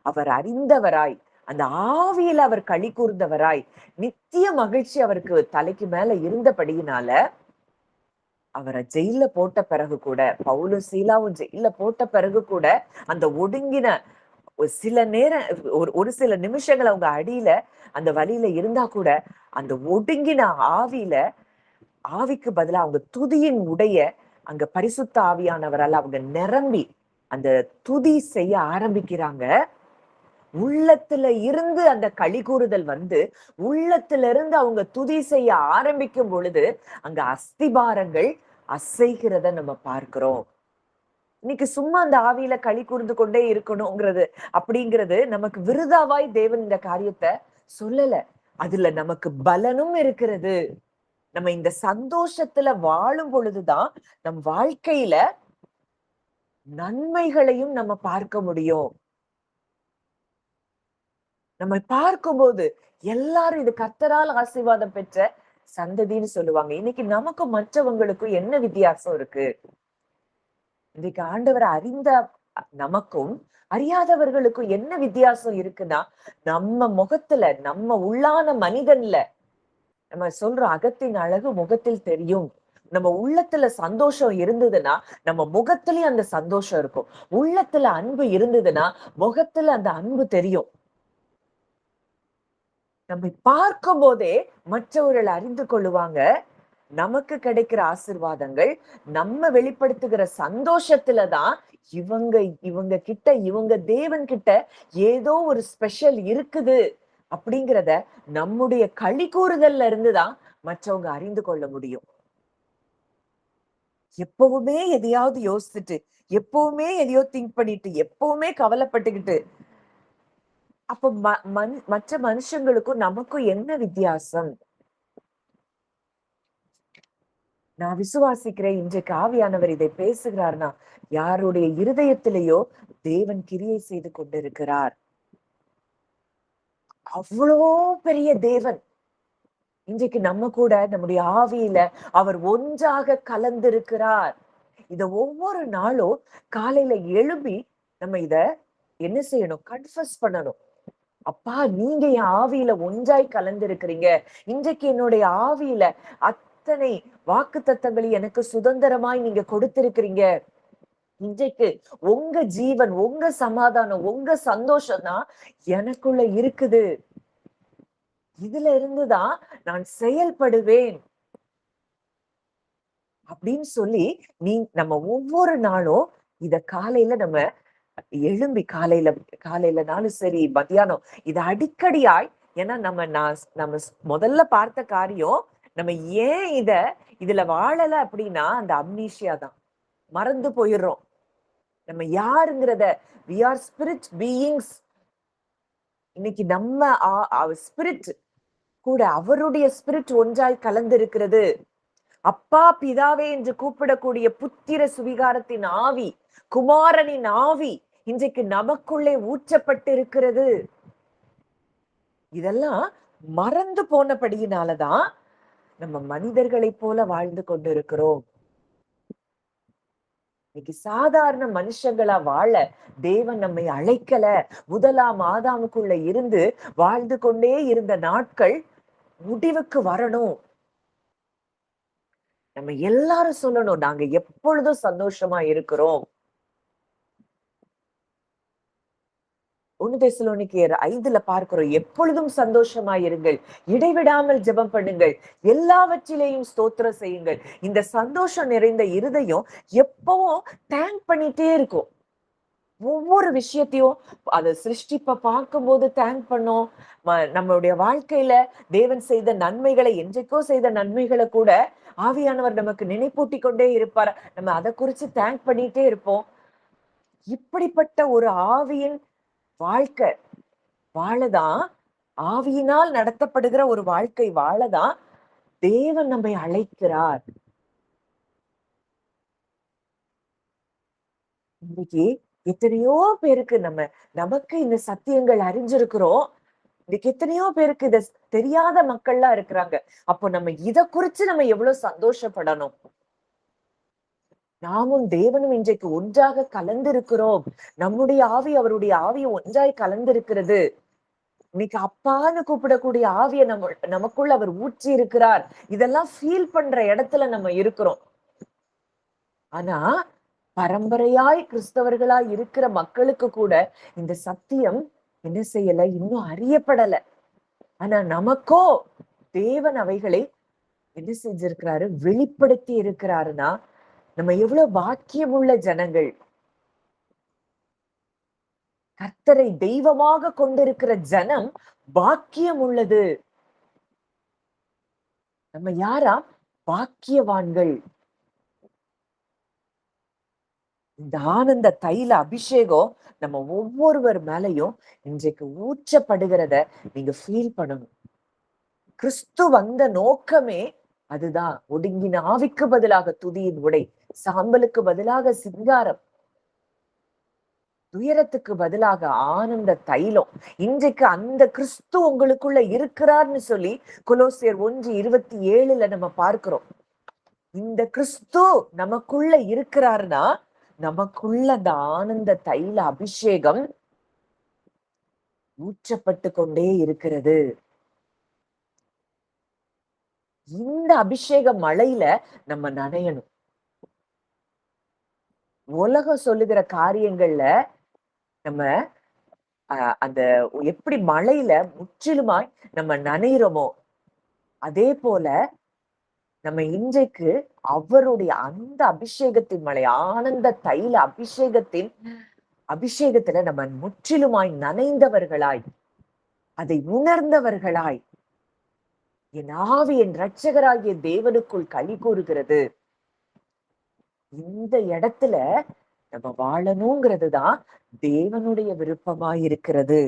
அவர் அறிந்தவராய், அந்த ஆவியில அவர் களி கூர்ந்தவராய், நித்திய மகிழ்ச்சி அவருக்கு தலைக்கு மேல இருந்தபடியினால அவரை ஜெயில போட்ட பிறகு கூட, பவுலும் சீலாவும் ஜெயில போட்ட பிறகு கூட, அந்த ஒடுங்கின ஒரு சில நேரம் ஒரு ஒரு சில நிமிஷங்கள் அவங்க அடியில அந்த வலியில இருந்தா கூட, அந்த ஒடுங்கின ஆவியில ஆவிக்கு பதிலா அவங்க துதியின் உடைய அங்க பரிசுத்த ஆவியானவரால அவங்க நிரம்பி அந்த துதி செய்ய ஆரம்பிக்கிறாங்க. உள்ளத்துல இருந்து அந்த களி கூறுதல் வந்து, உள்ளத்துல இருந்து அவங்க துதி செய்ய ஆரம்பிக்கும் பொழுது, அங்க அஸ்திபாரங்கள் அசைகிறத நம்ம பார்க்கிறோம். இன்னைக்கு சும்மா அந்த ஆவியில களி கூர்ந்து கொண்டே இருக்கணுங்கிறது அப்படிங்கிறது நமக்கு விருதாவாய் தேவன் இந்த காரியத்தை சொல்லல. அதுல நமக்கு பலனும் இருக்கிறது. நம்ம இந்த சந்தோஷத்துல வாழும் பொழுதுதான் நம் வாழ்க்கையில நன்மைகளையும் நம்ம பார்க்க முடியும். நம்ம பார்க்கும்போது எல்லாரும் இது கர்த்தரால் ஆசீர்வாதம் பெற்ற சந்ததின்னு சொல்லுவாங்க. இன்னைக்கு நமக்கும் மற்றவங்களுக்கும் என்ன வித்தியாசம் இருக்கு? இன்னைக்கு ஆண்டவரை அறிந்த நமக்கும் அறியாதவர்களுக்கும் என்ன வித்தியாசம் இருக்குன்னா, நம்ம முகத்துல நம்ம உள்ளான மனிதன்ல நம்ம சொல்றோம் அகத்தின் அழகு முகத்தில் தெரியும். நம்ம உள்ளத்துல சந்தோஷம் இருந்ததுன்னா நம்ம முகத்திலயும் அந்த சந்தோஷம் இருக்கும். உள்ளத்துல அன்பு இருந்ததுன்னா முகத்துல அந்த அன்பு தெரியும். நம்மை பார்க்கும் போதே மற்றவர்கள் அறிந்து கொள்ளுவாங்க. நமக்கு கிடைக்கிற ஆசீர்வாதங்கள் நம்ம வெளிப்படுத்துகிற சந்தோஷத்துலதான் இவங்க இவங்க கிட்ட இவங்க தேவன் கிட்ட ஏதோ ஒரு ஸ்பெஷல் இருக்குது அப்படிங்கிறத நம்முடைய களி கூறுதல்ல இருந்துதான் மற்றவங்க அறிந்து கொள்ள முடியும். எப்பவுமே எதையாவது யோசிச்சுட்டு, எப்பவுமே எதையோ திங்க் பண்ணிட்டு, எப்பவுமே கவலைப்பட்டுக்கிட்டு, அப்ப மற்ற மனுஷங்களுக்கும் நமக்கும் என்ன வித்தியாசம்? நான் விசுவாசிக்கிறேன் இன்றைக்கு ஆவியானவர் இதை பேசுகிறார்னா, யாருடைய இருதயத்திலேயோ தேவன் கிரியை செய்து கொண்டிருக்கிறார். அவ்வளோ பெரிய தேவன் இன்றைக்கு நம்ம கூட நம்முடைய ஆவியில அவர் ஒன்றாக கலந்திருக்கிறார். இத ஒவ்வொரு நாளும் காலையில எழும்பி நம்ம இத என்ன செய்யணும்? கன்ஃபஸ் பண்ணணும். அப்பா நீங்க என் ஆவியில ஒன்றாய் கலந்திருக்கிறீங்க. இன்றைக்கு என்னுடைய ஆவியில அத்தனை வாக்குத்தத்தங்களை எனக்கு சுதந்திரமாய் நீங்க கொடுத்திருக்கிறீங்க. இன்றைக்கு உங்க ஜீவன், உங்க சமாதானம், உங்க சந்தோஷம் தான் எனக்குள்ள இருக்குது. இதுல இருந்துதான் நான் செயல்படுவேன் அப்படின்னு சொல்லி நம்ம ஒவ்வொரு நாளும் இத காலையில நம்ம எழும்பி காலையிலனாலும் சரி மத்தியானம் இத அடிக்கடியாய் ஏன்னா நம்ம முதல்ல பார்த்த காரியம் நம்ம ஏன் இதுல வாழல அப்படின்னா அந்த அம்னீஷியா தான் மறந்து போயிடுறோம். நம்ம யாருங்கிறத we are spirit beings. இன்னைக்கு நம்ம ஸ்பிரிட் கூட அவருடைய ஸ்பிரிட் ஒன்றாய் கலந்து இருக்கிறது. அப்பா பிதாவே என்று கூப்பிடக்கூடிய புத்திர சுவிகாரத்தின் ஆவி, குமாரனின் ஆவி இன்றைக்கு நமக்குள்ளே ஊற்றப்பட்டு இருக்கிறது. இதெல்லாம் மறந்து போனபடியினாலதான் நம்ம மனிதர்களைப் போல வாழ்ந்து கொண்டிருக்கிறோம். இன்னைக்கு சாதாரண மனுஷங்களா வாழ தேவன் நம்மை அழைக்கல. முதலாம் ஆதாமுக்குள்ள இருந்து வாழ்ந்து கொண்டே இருந்த நாட்கள் முடிவுக்கு வரணும். நம்ம எல்லாரும் சொல்லணும் நாங்க எப்பொழுதும் சந்தோஷமா இருக்கிறோம். 1 தெசலோனிக்கேயர் 5 பார்க்கிறோம். எப்பொழுதும் சந்தோஷமாயிருங்கள், இடைவிடாமல் ஜெபம் பண்ணுங்கள், எல்லாவற்றிலேயும் ஸ்தோத்திரம் செய்யுங்கள். இந்த சந்தோஷம் நிறைந்த இருதயம் எப்பவும் தேங்க் பண்ணிட்டே இருக்கும். ஒவ்வொரு விஷயத்தையும் அதை சிருஷ்டிப்ப பார்க்கும்போது தேங்க் பண்ணோம். நம்மளுடைய வாழ்க்கையில தேவன் செய்த நன்மைகளை, என்றைக்கோ செய்த நன்மைகளை கூட ஆவியானவர் நமக்கு நினைப்பூட்டி கொண்டே இருப்பார். நம்ம அதை குறிச்சு தேங்க் பண்ணிட்டே இருப்போம். இப்படிப்பட்ட ஒரு ஆவியின் வாழ்க்கை வாழதான், ஆவியினால் நடத்தப்படுகிற ஒரு வாழ்க்கை வாழதான் தேவன் நம்மை அழைக்கிறார். இன்னைக்கு எத்தனையோ பேருக்கு நமக்கு இந்த சத்தியங்கள் அறிஞ்சிருக்கிறோம். இன்னைக்கு எத்தனையோ பேருக்கு இத தெரியாத மக்கள்லாம் இருக்கிறாங்க. அப்போ நம்ம இத குறிச்சு நம்ம எவ்வளவு சந்தோஷப்படணும். நாமும் தேவனும் இன்றைக்கு ஒன்றாக கலந்திருக்கிறோம். நம்முடைய ஆவி அவருடைய ஆவி ஒன்றாய் கலந்திருக்கிறது. இன்னைக்கு அப்பான்னு கூப்பிடக்கூடிய ஆவிய நமக்குள்ள அவர் ஊற்றி இருக்கிறார். இதெல்லாம் ஃபீல் பண்ற இடத்துல நம்ம இருக்கிறோம். ஆனா பரம்பரையாய் கிறிஸ்தவர்களாய் இருக்கிற மக்களுக்கு கூட இந்த சத்தியம் என்ன செய்யல, இன்னும் அறியப்படல. ஆனா நமக்கோ தேவன் அவைகளை என்ன செஞ்சிருக்கிறாரு, வெளிப்படுத்தி இருக்கிறாருன்னா நம்ம எவ்வளவு பாக்கியமுள்ள ஜனங்கள். கர்த்தரை தெய்வமாக கொண்டிருக்கிற ஜனம் பாக்கியம் உள்ளது. நம்ம யாரா? பாக்கியவான்கள். இந்த ஆனந்த தைல அபிஷேகம் நம்ம ஒவ்வொருவர் மேலையும் இன்றைக்கு ஊற்றப்படுகிறத நீங்க ஃபீல் பண்ணணும். கிறிஸ்து வந்த நோக்கமே அதுதான். ஒடுங்கின ஆவிக்கு பதிலாக துதியின் உடை, சாம்பலுக்கு பதிலாக சிங்காரம், துயரத்துக்கு பதிலாக ஆனந்த தைலம். இன்றைக்கு அந்த கிறிஸ்து உங்களுக்குள்ள இருக்கிறார்னு சொல்லி கொலோசியர் 1:27 நம்ம பார்க்கிறோம். இந்த கிறிஸ்து நமக்குள்ள இருக்கிறாருன்னா நமக்குள்ள அந்த ஆனந்த தைல அபிஷேகம் ஊற்றப்பட்டு கொண்டே இருக்கிறது. இந்த அபிஷேக மழையில நம்ம நனையணும். உலகம் சொல்லுகிற காரியங்கள்ல நம்ம அந்த எப்படி மழையில முற்றிலுமாய் நம்ம நனையிறோமோ அதே போல நம்ம இன்றைக்கு அவருடைய அந்த அபிஷேகத்தின் மழை, ஆனந்த தைல அபிஷேகத்துல நம்ம முற்றிலுமாய் நனைந்தவர்களாய், அதை உணர்ந்தவர்களாய், என் ஆவி என் இரட்சகராகிய தேவனுக்குள் களி கூறுகிறது. இந்த இடத்துல நம்ம வாழணுங்கிறது தான் தேவனுடைய விருப்பமாய் இருக்கிறது.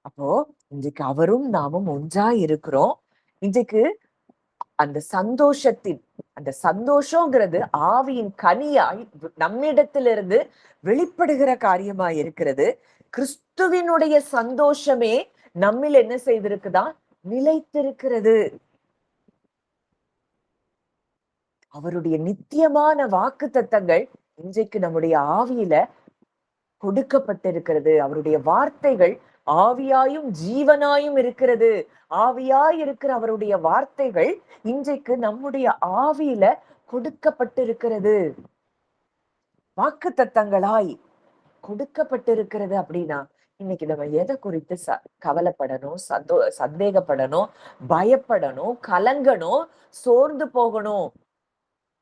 அப்போ இன்றைக்கு அவரும் நாமும் ஒன்றாய் இருக்கிறோம். இன்றைக்கு அந்த சந்தோஷங்கிறது ஆவியின் கனியாய் நம்மிடத்திலிருந்து வெளிப்படுகிற காரியமாய் இருக்கிறது. கிறிஸ்துவினுடைய சந்தோஷமே நம்மில் என்ன செய்திருக்குதா? நிலைத்திருக்கிறது. அவருடைய நித்தியமான வாக்கு தத்தங்கள் இன்றைக்கு நம்முடைய ஆவியில கொடுக்கப்பட்டிருக்கிறது. அவருடைய வார்த்தைகள் ஆவியாயும் ஜீவனாயும் இருக்கிறது. ஆவியாய் இருக்கிற அவருடைய வார்த்தைகள் இன்றைக்கு நம்முடைய ஆவியில கொடுக்கப்பட்டிருக்கிறது. வாக்கு தத்தங்களாய் கொடுக்கப்பட்டிருக்கிறது. அப்படின்னா இன்னைக்கு நம்ம எதை குறித்து கவலைப்படணும், சந்தேகப்படணும், பயப்படணும், கலங்கணும், சோர்ந்து போகணும்?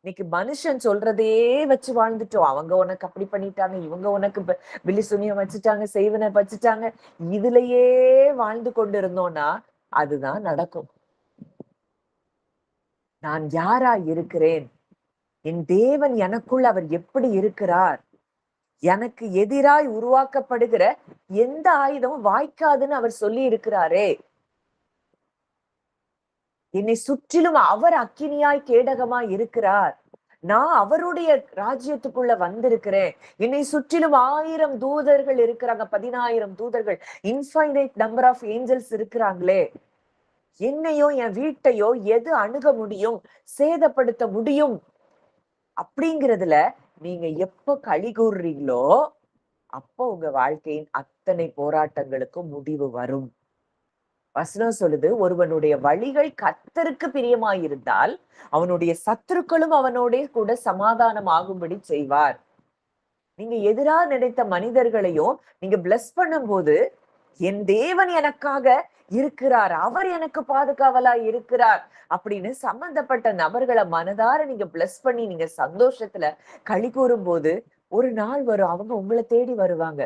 இன்னைக்கு மனுஷன் சொல்றதே வச்சு வாழ்ந்துட்டோம். அவங்க உனக்கு அப்படி பண்ணிட்டாங்க, இவங்க உனக்கு பில்லி சுனியம் வச்சுட்டாங்க, செய்வன வச்சுட்டாங்க. இதுலயே வாழ்ந்து கொண்டு இருந்தோம்னா அதுதான் நடக்கும். நான் யாரா இருக்கிறேன்? என் தேவன் எனக்குள் அவர் எப்படி இருக்கிறார்? எனக்கு எதிராய் உருவாக்கப்படுகிற எந்த ஆயுதமும் வாய்க்காதுன்னு அவர் சொல்லி இருக்கிறாரே. என்னை சுற்றிலும் அவர் அக்கினியாய் கேடகமாய் இருக்கிறார். நான் அவருடைய ராஜ்யத்துக்குள்ள வந்திருக்கிறேன். என்னை சுற்றிலும் 1000 தூதர்கள் இருக்கிறாங்க, 10,000 தூதர்கள், இன்ஃபைனைட் நம்பர் ஆஃப் ஏஞ்சல்ஸ் இருக்கிறாங்களே. என்னையோ என் வீட்டையோ எது அணுக முடியும், சேதப்படுத்த முடியும்? அப்படிங்கிறதுல நீங்க எப்ப களி கூறுறீங்களோ அப்போ உங்க வாழ்க்கையின் அத்தனை போராட்டங்களுக்கும் முடிவு வரும். வசனம் சொல்லுது, ஒருவனுடைய வழிகள் கர்த்தருக்கு பிரியமாயிருந்தால் அவனுடைய சத்துருக்களும் அவனோட கூட சமாதானம் ஆகும்படி செய்வார். நீங்க எதிரா நினைத்த மனிதர்களையும் நீங்க பிளஸ் பண்ணும் போது என் தேவன் எனக்காக இருக்கிறார், அவர் எனக்கு பாதுகாவலா இருக்கிறார் அப்படின்னு சம்பந்தப்பட்ட நபர்களை மனதார நீங்க பிளஸ் பண்ணி நீங்க சந்தோஷத்துல களி கூறும் போது ஒரு நாள் வரும், அவங்க உங்களை தேடி வருவாங்க.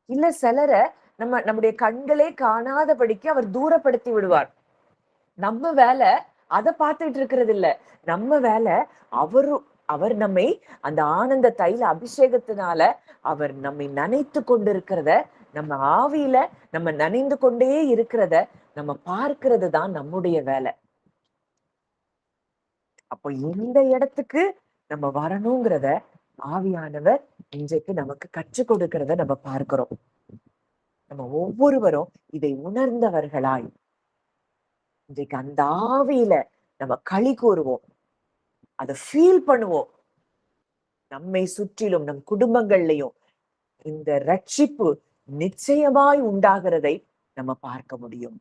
இல்ல சிலரை நம்முடைய கண்களே காணாதபடிக்கு அவர் தூரப்படுத்தி விடுவார். நம்ம வேலை அதை பார்த்துட்டு இருக்கிறது இல்ல. நம்ம வேலை அவர் நம்மை அந்த ஆனந்த தைல அபிஷேகத்தினால அவர் நம்மை நனைத்து கொண்டிருக்கிறத, நம்ம ஆவியில நம்ம நனைந்து கொண்டே இருக்கிறத நம்ம பார்க்கிறது தான் நம்முடைய வேலை. அப்போ இந்த இடத்துக்கு நம்ம வரணுங்கிறத ஆவியானவர் இன்றைக்கு நமக்கு கற்றுக் கொடுக்கிறத நம்ம பார்க்கிறோம். நம்ம ஒவ்வொருவரும் இதை உணர்ந்தவர்களாய் இன்றைக்கு அந்த ஆவியில நம்ம களி கூறுவோம், அதை ஃபீல் பண்ணுவோம். நம்மை சுற்றிலும் நம் குடும்பங்கள்லயும் இந்த ரட்சிப்பு நிச்சயமாய் உண்டாகிறதை நம்ம பார்க்க முடியும்.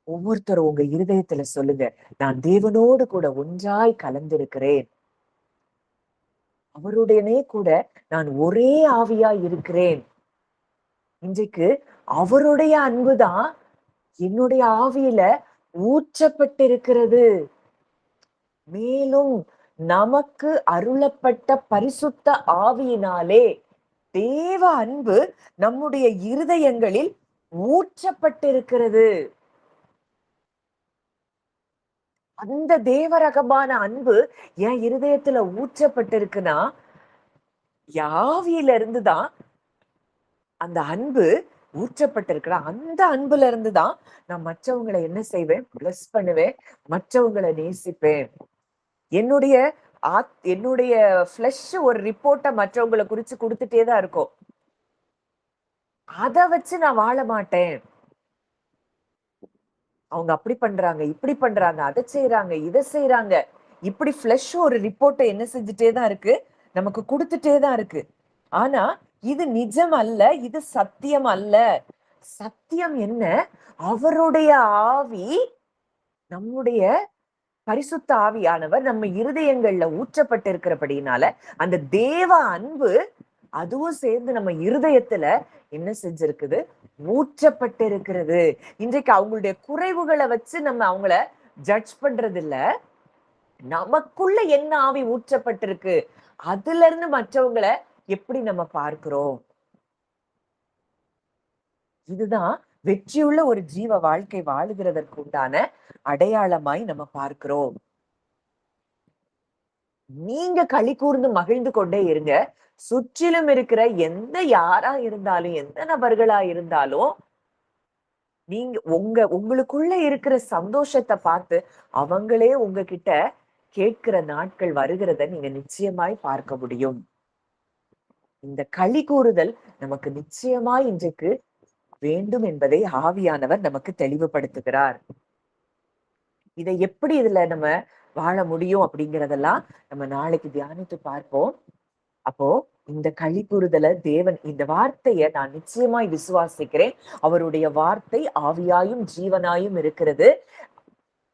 ஒவ்வொருத்தரும் உங்க இருதயத்துல சொல்லுங்க, நான் தேவனோடு கூட ஒன்றாய் கலந்திருக்கிறேன், அவருடனே கூட நான் ஒரே ஆவியா இருக்கிறேன். இன்றைக்கு அவருடைய அன்புதான் என்னுடைய ஆவியில ஊற்றப்பட்டிருக்கிறது. மேலும் நமக்கு அருளப்பட்ட பரிசுத்த ஆவியினாலே தேவ அன்பு நம்முடைய இருதயங்களில் ஊற்றப்பட்டிருக்கிறது. அந்த தேவரகமான அன்பு என் இருதயத்துல ஊற்றப்பட்டிருக்குன்னா, ஆவியில இருந்துதான் அந்த அன்பு ஊற்றப்பட்டிருக்கிற அந்த அன்புல இருந்துதான் நான் மற்றவங்களை என்ன செய்வேன், பிளஸ் பண்ணுவேன், மற்றவங்களை நேசிப்பேன். என்னுடைய என்னுடைய ஃபிளஷ் ஒரு ரிப்போர்ட்டை மற்றவங்களை குறிச்சு கொடுத்துட்டே தான் இருக்கும். அதை வச்சு நான் வாழ மாட்டேன். அவங்க அப்படி பண்றாங்க, இப்படி பண்றாங்க, அதை செய்யறாங்க, இதை செய்யறாங்க, இப்படி ஃபிளஷ் ஒரு ரிப்போர்ட்டை என்ன செஞ்சுட்டே தான் இருக்கு, நமக்கு கொடுத்துட்டே தான் இருக்கு. ஆனா இது நிஜம் அல்ல, இது சத்தியம் அல்ல. சத்தியம் என்ன? அவருடைய ஆவி, நம்முடைய பரிசுத்த ஆவியானவர் நம்ம இருதயங்கள்ல ஊற்றப்பட்டிருக்கிறபடினால அந்த தேவ அன்பு அதுவும் சேர்ந்து நம்ம இருதயத்துல என்ன செஞ்சிருக்குது, ஊற்றப்பட்டிருக்கிறது. இன்றைக்கு அவங்களுடைய குறைவுகளை வச்சு நம்ம அவங்கள ஜட்ஜ் பண்றது இல்ல, நமக்குள்ள என்ன ஆவி ஊற்றப்பட்டிருக்கு அதுல இருந்து மற்றவங்களை எப்படி நம்ம பார்க்கிறோம். இதுதான் வெற்றியுள்ள ஒரு ஜீவ வாழ்க்கை வாழுகிறதற்கு உண்டான அடையாளமாய் நம்ம பார்க்கிறோம். நீங்க களி கூர்ந்து மகிழ்ந்து கொண்டே இருங்க. சுற்றிலும் இருக்கிற எந்த யாரா இருந்தாலும், எந்த நபர்களா இருந்தாலும், நீங்க உங்களுக்குள்ள இருக்கிற சந்தோஷத்தை பார்த்து அவங்களே உங்ககிட்ட கேட்கிற நாட்கள் வருகிறத நீங்க நிச்சயமாய் பார்க்க முடியும். இந்த களி கூறுதல் நமக்கு நிச்சயமாய் இன்றைக்கு வேண்டும் என்பதை ஆவியானவர் நமக்கு தெளிவுபடுத்துகிறார். இதை எப்படி இதுல நம்ம வாழ முடியும் அப்படிங்கறதெல்லாம் நம்ம நாளைக்கு தியானித்து பார்ப்போம். அப்போ இந்த களி கூறுதல தேவன், இந்த வார்த்தைய நான் நிச்சயமாய் விசுவாசிக்கிறேன். அவருடைய வார்த்தை ஆவியாயும் ஜீவனாயும் இருக்கிறது.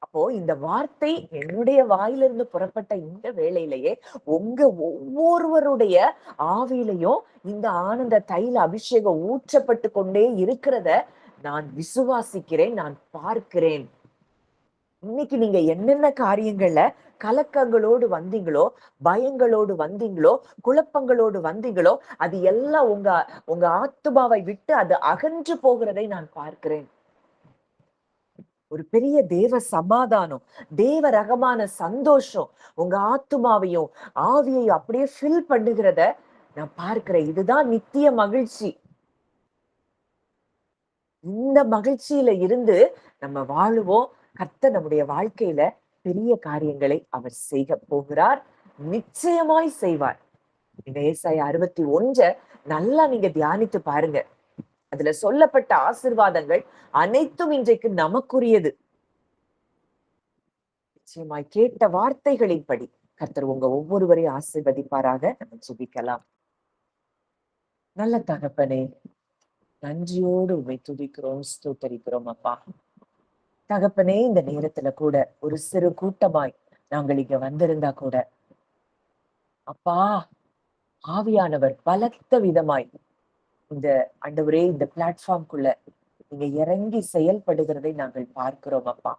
அப்போ இந்த வார்த்தை என்னுடைய வாயிலிருந்து புறப்பட்ட இந்த வேளையிலேயே உங்க ஒவ்வொருவருடைய ஆவியிலையும் இந்த ஆனந்த தைல அபிஷேகம் ஊற்றப்பட்டு கொண்டே இருக்கிறத நான் விசுவாசிக்கிறேன், நான் பார்க்கிறேன். இன்னைக்கு நீங்க என்னென்ன காரியங்கள்ல கலக்கங்களோடு வந்தீங்களோ, பயங்களோடு வந்தீங்களோ, குழப்பங்களோடு வந்தீங்களோ, அது எல்லாம் உங்க உங்க ஆத்துமாவை விட்டு அது அகன்று போகிறதை நான் பார்க்கிறேன். ஒரு பெரிய தேவ சமாதானம், தேவ ரகமான சந்தோஷம் உங்க ஆத்துமாவையும் ஆவியையும் அப்படியே ஃபில் பண்ணுகிறத நான் பார்க்கிறேன். இதுதான் நித்திய மகிழ்ச்சி. இந்த மகிழ்ச்சியில இருந்து நம்ம வாழுவோம். கர்த்தர் நம்முடைய வாழ்க்கையில பெரிய காரியங்களை அவர் செய்ய போகிறார், நிச்சயமாய் செய்வார். இந்த ஏசாயா 61 நல்லா நீங்க தியானித்து பாருங்க. அதுல சொல்லப்பட்ட ஆசீர்வாதங்கள் அனைத்தும் இன்றைக்கு நமக்குரியது. நிச்சயமாய் கேட்ட வார்த்தைகளின்படி கர்த்தர் உங்க ஒவ்வொருவரையும் ஆசீர்வதிப்பாராக. நம்ம ஜெபிக்கலாம். நல்ல தகப்பனே, நன்றியோடு உம்மை துதிக்கிறோம், ஸ்தோத்தரிக்கிறோம் அப்பா. தகப்பனே, இந்த நேரத்துல கூட ஒரு சிறு கூட்டமாய் நாங்கள் இங்க வந்திருந்தா கூட அப்பா, ஆவியானவர் பலத்த விதமாய் இந்த ஆண்டவரே இந்த பிளாட்ஃபார்ம்குள்ள நீங்க இறங்கி செயல்படுகிறதை நாங்கள் பார்க்கிறோம் அப்பா.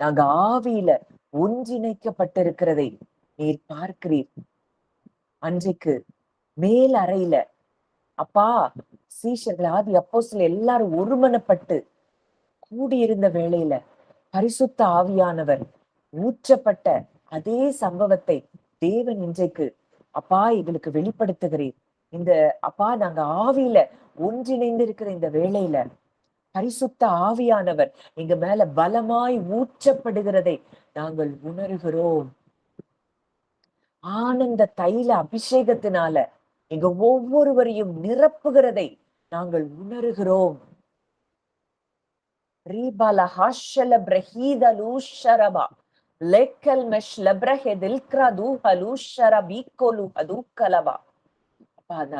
நாங்க ஆவியில ஒன்றிணைக்கப்பட்டிருக்கிறதை நீர் பார்க்கிறீர். அன்றைக்கு மேல் அறையில அப்பா, சீஷர்கள் ஆதி அப்போஸ்தலர் எல்லாரும் ஒருமனப்பட்டு கூடியிருந்த வேளையில பரிசுத்த ஆவியானவர் ஊற்றப்பட்ட அதே சம்பவத்தை தேவன் இன்றைக்கு அப்பா எங்களுக்கு வெளிப்படுத்துகிறீர். இந்த அப்பா, நாங்க ஆவியில ஒன்றிணைந்து இருக்கிற இந்த வேளையில பரிசுத்த ஆவியானவர் எங்க மேல பலமாய் ஊற்றப்படுகிறதை நாங்கள் உணர்கிறோம். ஆனந்த தைல அபிஷேகத்தினால எங்க ஒவ்வொருவரையும் நிரப்புகிறதை நாங்கள் உணர்கிறோம். ரீபால ஹாஷல பிரஹீத லூஷரபா லெக்கல் மெஷ் லப்ரஹெதில் கிரது ஹலூஷர பீக்கோலு ஹதூக்கலபா. அந்த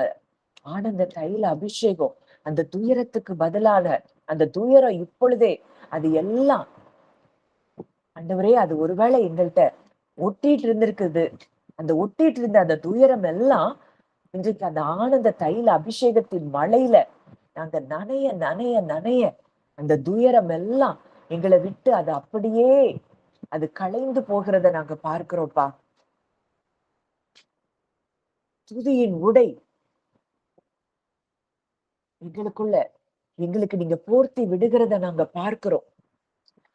ஆனந்த தைல அபிஷேகம், அந்த துயரத்துக்கு பதிலான அந்த துயரம் இப்பொழுதே அது எல்லாம் ஆண்டவரே, அது ஒருவேளை எங்கள்கிட்ட ஒட்டிட்டு இருந்திருக்குது. அந்த ஒட்டிட்டு இருந்த அந்த துயரம் எல்லாம் இன்றைக்கு அந்த ஆனந்த தைல அபிஷேகத்தின் மழையில நாங்க நனைய நனைய நனைய அந்த துயரம் எல்லாம் எங்களை விட்டு அது அப்படியே அது களைந்து போகிறத நாங்க பார்க்கிறோம்ப்பா. துதியின் உடை எங்களுக்குள்ள எங்களுக்கு நீங்க போர்த்தி விடுகிறத நாங்க பார்க்கிறோம்.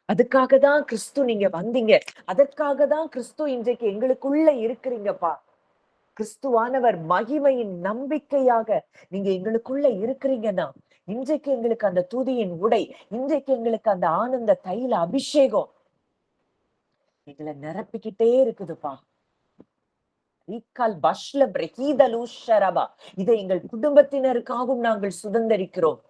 அதுக்காக தான் கிறிஸ்து நீங்க வந்தீங்க. அதற்காக தான் கிறிஸ்து இன்றைக்கு எங்களுக்குள்ள இருக்கிறீங்கப்பா. கிறிஸ்துவானவர் மகிமையின் நம்பிக்கையாக நீங்க எங்களுக்குள்ள இருக்கிறீங்கன்னா, இன்றைக்கு எங்களுக்கு அந்த துதியின் உடை, இன்றைக்கு எங்களுக்கு அந்த ஆனந்த தைல அபிஷேகம் எங்களை நிரப்பிக்கிட்டே இருக்குதுப்பா. இதை எங்கள் குடும்பத்தினருக்காகவும் நாங்கள் சுதந்திரிக்கிறோம்.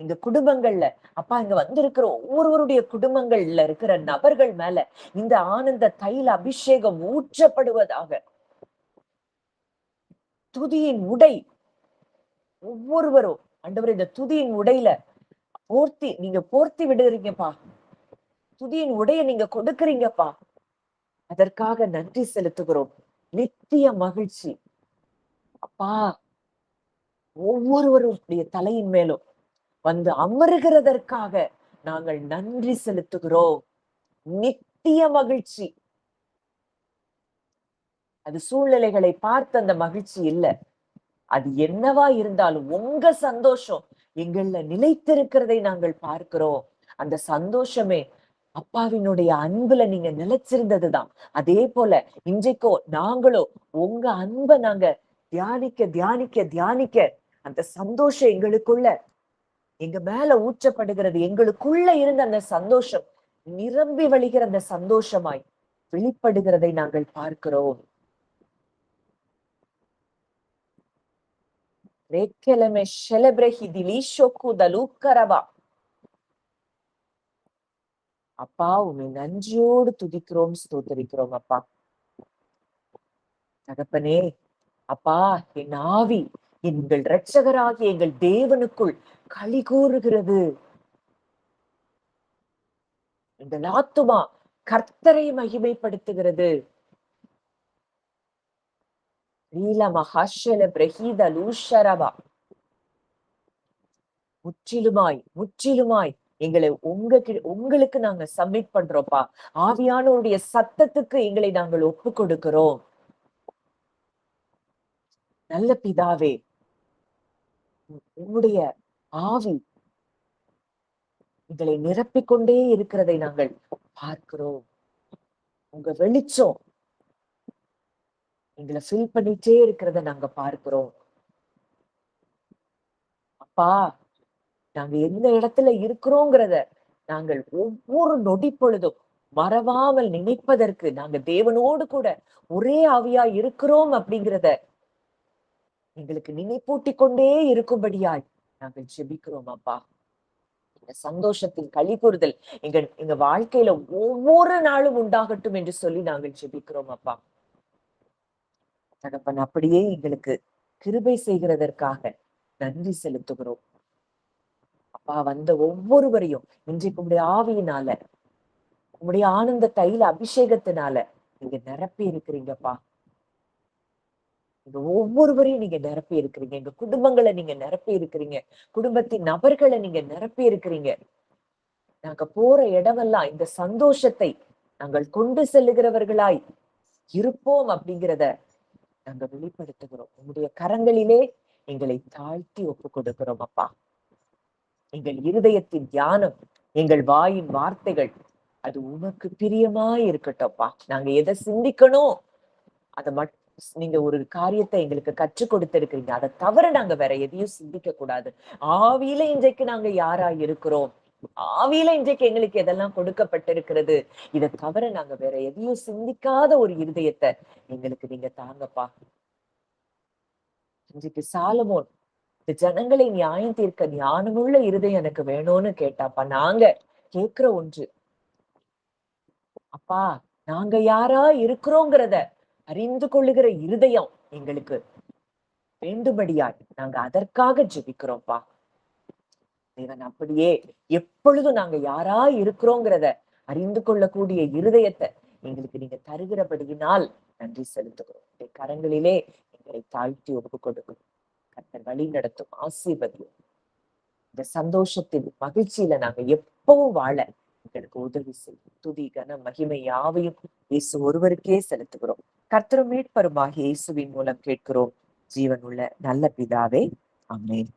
எங்க குடும்பங்கள்ல அப்பா இங்க வந்திருக்கிற ஒவ்வொருவருடைய குடும்பங்கள்ல இருக்கிற நபர்கள் மேல இந்த ஆனந்த தைல அபிஷேகம் ஊற்றப்படுவதாக. துதியின் உடை ஒவ்வொருவரும் ஆண்டவர் இந்த துதியின் உடையில நீங்க போர்த்தி விடுறீங்கப்பா. துதியின் உடைய நீங்க கொடுக்கறீங்கப்பா. அதற்காக நன்றி செலுத்துகிறோம். நித்திய மகிழ்ச்சி அப்பா ஒவ்வொருவருடைய தலையின் மேலும் வந்து அமருகிறதற்காக நாங்கள் நன்றி செலுத்துகிறோம். நித்திய மகிழ்ச்சி. அது சூழ்நிலைகளை பார்த்து அந்த மகிழ்ச்சி இல்ல. அது என்னவா இருந்தாலும் உங்க சந்தோஷம் எங்கள்ல நிலைத்திருக்கிறதை நாங்கள் பார்க்கிறோம். அந்த சந்தோஷமே அப்பாவினுடைய அன்புல நீங்க நிலைச்சிருந்ததுதான். அதே போல இன்றைக்கோ நாங்களோ உங்க அன்பை நாங்க தியானிக்க தியானிக்க தியானிக்க அந்த சந்தோஷம் எங்களுக்குள்ள எங்க மேல ஊற்றப்படுகிறது. எங்களுக்குள்ள இருந்த அந்த சந்தோஷம் நிரம்பி வழிகிற அந்த சந்தோஷமாய் வெளிப்படுகிறதை நாங்கள் பார்க்கிறோம். அப்பா உண்மை நன்றியோடு துதிக்கிறோம், ஸ்தோத்தரிக்கிறோம் அப்பா. தகப்பனே அப்பா, என் ஆவி எங்கள் இரட்சகராகிய எங்கள் தேவனுக்குள் களி கூறுகிறது. எங்கள் ஆத்துமா கர்த்தரை மகிமைப்படுத்துகிறது. முற்றிலுமாய் முற்றிலுமாய் எங்களை உங்களுக்கு நாங்க சப்மிட் பண்றோம்ப்பா. ஆவியானவருடைய சத்தத்துக்கு எங்களை நாங்கள் ஒப்பு கொடுக்கிறோம். நல்ல பிதாவே, உங்களுடைய ஆவி எங்களை நிரப்பிக்கொண்டே இருக்கிறதை நாங்கள் பார்க்கிறோம். உங்க வெளிச்சம் எங்களை ஃபில் பண்ணிட்டே இருக்கிறத நாங்க பார்க்கிறோம். அப்பா, நாங்க எந்த இடத்துல இருக்கிறோங்கிறத நாங்கள் ஒவ்வொரு நொடி பொழுதும் மறவாமல் நினைப்பதற்கு நாங்க தேவனோடு கூட ஒரே ஆவியா இருக்கிறோம் அப்படிங்கிறத எங்களுக்கு நினைப்பூட்டி கொண்டே இருக்கும்படியாய் நாங்கள் ஜெபிக்கிறோம் அப்பா. இந்த சந்தோஷத்தின் களி கூறுதல் எங்க வாழ்க்கையில ஒவ்வொரு நாளும் உண்டாகட்டும் என்று சொல்லி நாங்கள் ஜெபிக்கிறோம் அப்பா. தகப்பன் அப்படியே எங்களுக்கு கிருபை செய்கிறதற்காக நன்றி செலுத்துகிறோம் அப்பா. வந்த ஒவ்வொருவரையும் இன்றைக்கு உங்களுடைய ஆவியினால உங்களுடைய ஆனந்த தைல அபிஷேகத்தினால நீங்க நிரப்பி இருக்கிறீங்கப்பா. ஒவ்வொருவரையும் நீங்க நிரப்பி இருக்கிறீங்க. எங்க குடும்பங்களை நீங்க நிரப்பி இருக்கிறீங்க. குடும்பத்தின் நபர்களை நீங்க நிரப்பி இருக்கிறீங்க. நாங்க போற இடமெல்லாம் இந்த சந்தோஷத்தை நாங்கள் கொண்டு செல்லுகிறவர்களாய் இருப்போம் அப்படிங்கிறத நாங்க வெளிப்படுத்துகிறோம். உங்களுடைய கரங்களிலே எங்களை தாழ்த்தி ஒப்பு கொடுக்கிறோம் அப்பா. எங்கள் இருதயத்தின் தியானம், எங்கள் வாயின் வார்த்தைகள் அது உனக்கு பிரியமாய் இருக்கட்டும்ப்பா. நாங்க எதை சிந்திக்கணும் அதை நீங்க ஒரு காரியத்தை எங்களுக்கு கற்றுக் கொடுத்திருக்கிறீங்க. அதை தவிர நாங்க வேற எதையும் சிந்திக்க கூடாது. ஆவியில இன்றைக்கு நாங்க யாரா இருக்கிறோம், ஆவியில இன்றைக்கு எங்களுக்கு எதெல்லாம் கொடுக்கப்பட்டிருக்கிறது, இதை தவிர நாங்க வேற எதையும் சிந்திக்காத ஒரு இருதயத்தை எங்களுக்கு நீங்க தாங்கப்பா. இன்றைக்கு சாலமோன் இந்த ஜனங்களை நியாயம் தீர்க்க ஞானமுள்ள இருதயம் எனக்கு வேணும்னு கேட்டாப்பா. நாங்க கேட்கிற ஒன்று, அப்பா நாங்க யாரா இருக்கிறோங்கிறத அறிந்து கொள்ளுகிற இருதயம் எங்களுக்கு வேண்டும்படியாய் நாங்க அதற்காக ஜெபிக்கிறோம்ப்பா. தேவன் அப்படியே எப்பொழுதும் நாங்க யாரா இருக்கிறோங்கிறத அறிந்து கொள்ளக்கூடிய இருதயத்தை எங்களுக்கு நீங்க தருகிறபடியினால் நன்றி செலுத்துகிறோம். உடைய கரங்களிலே எங்களை தாழ்த்தி ஒப்பு கொடுக்கும். கர்த்தர் வழி நடத்தும், ஆசீர்வதியும். இந்த சந்தோஷத்தில் மகிழ்ச்சியில நாங்க எப்பவும் வாழ எங்களுக்கு உதவி செய்யும். துதி கன மகிமை யாவையும் இயேசு ஒருவருக்கே செலுத்துகிறோம். கர்த்தரும் மீட்பருமாகிய இயேசுவின் மூலம் கேட்கிறோம் ஜீவனுள்ள நல்ல பிதாவே, ஆமென்.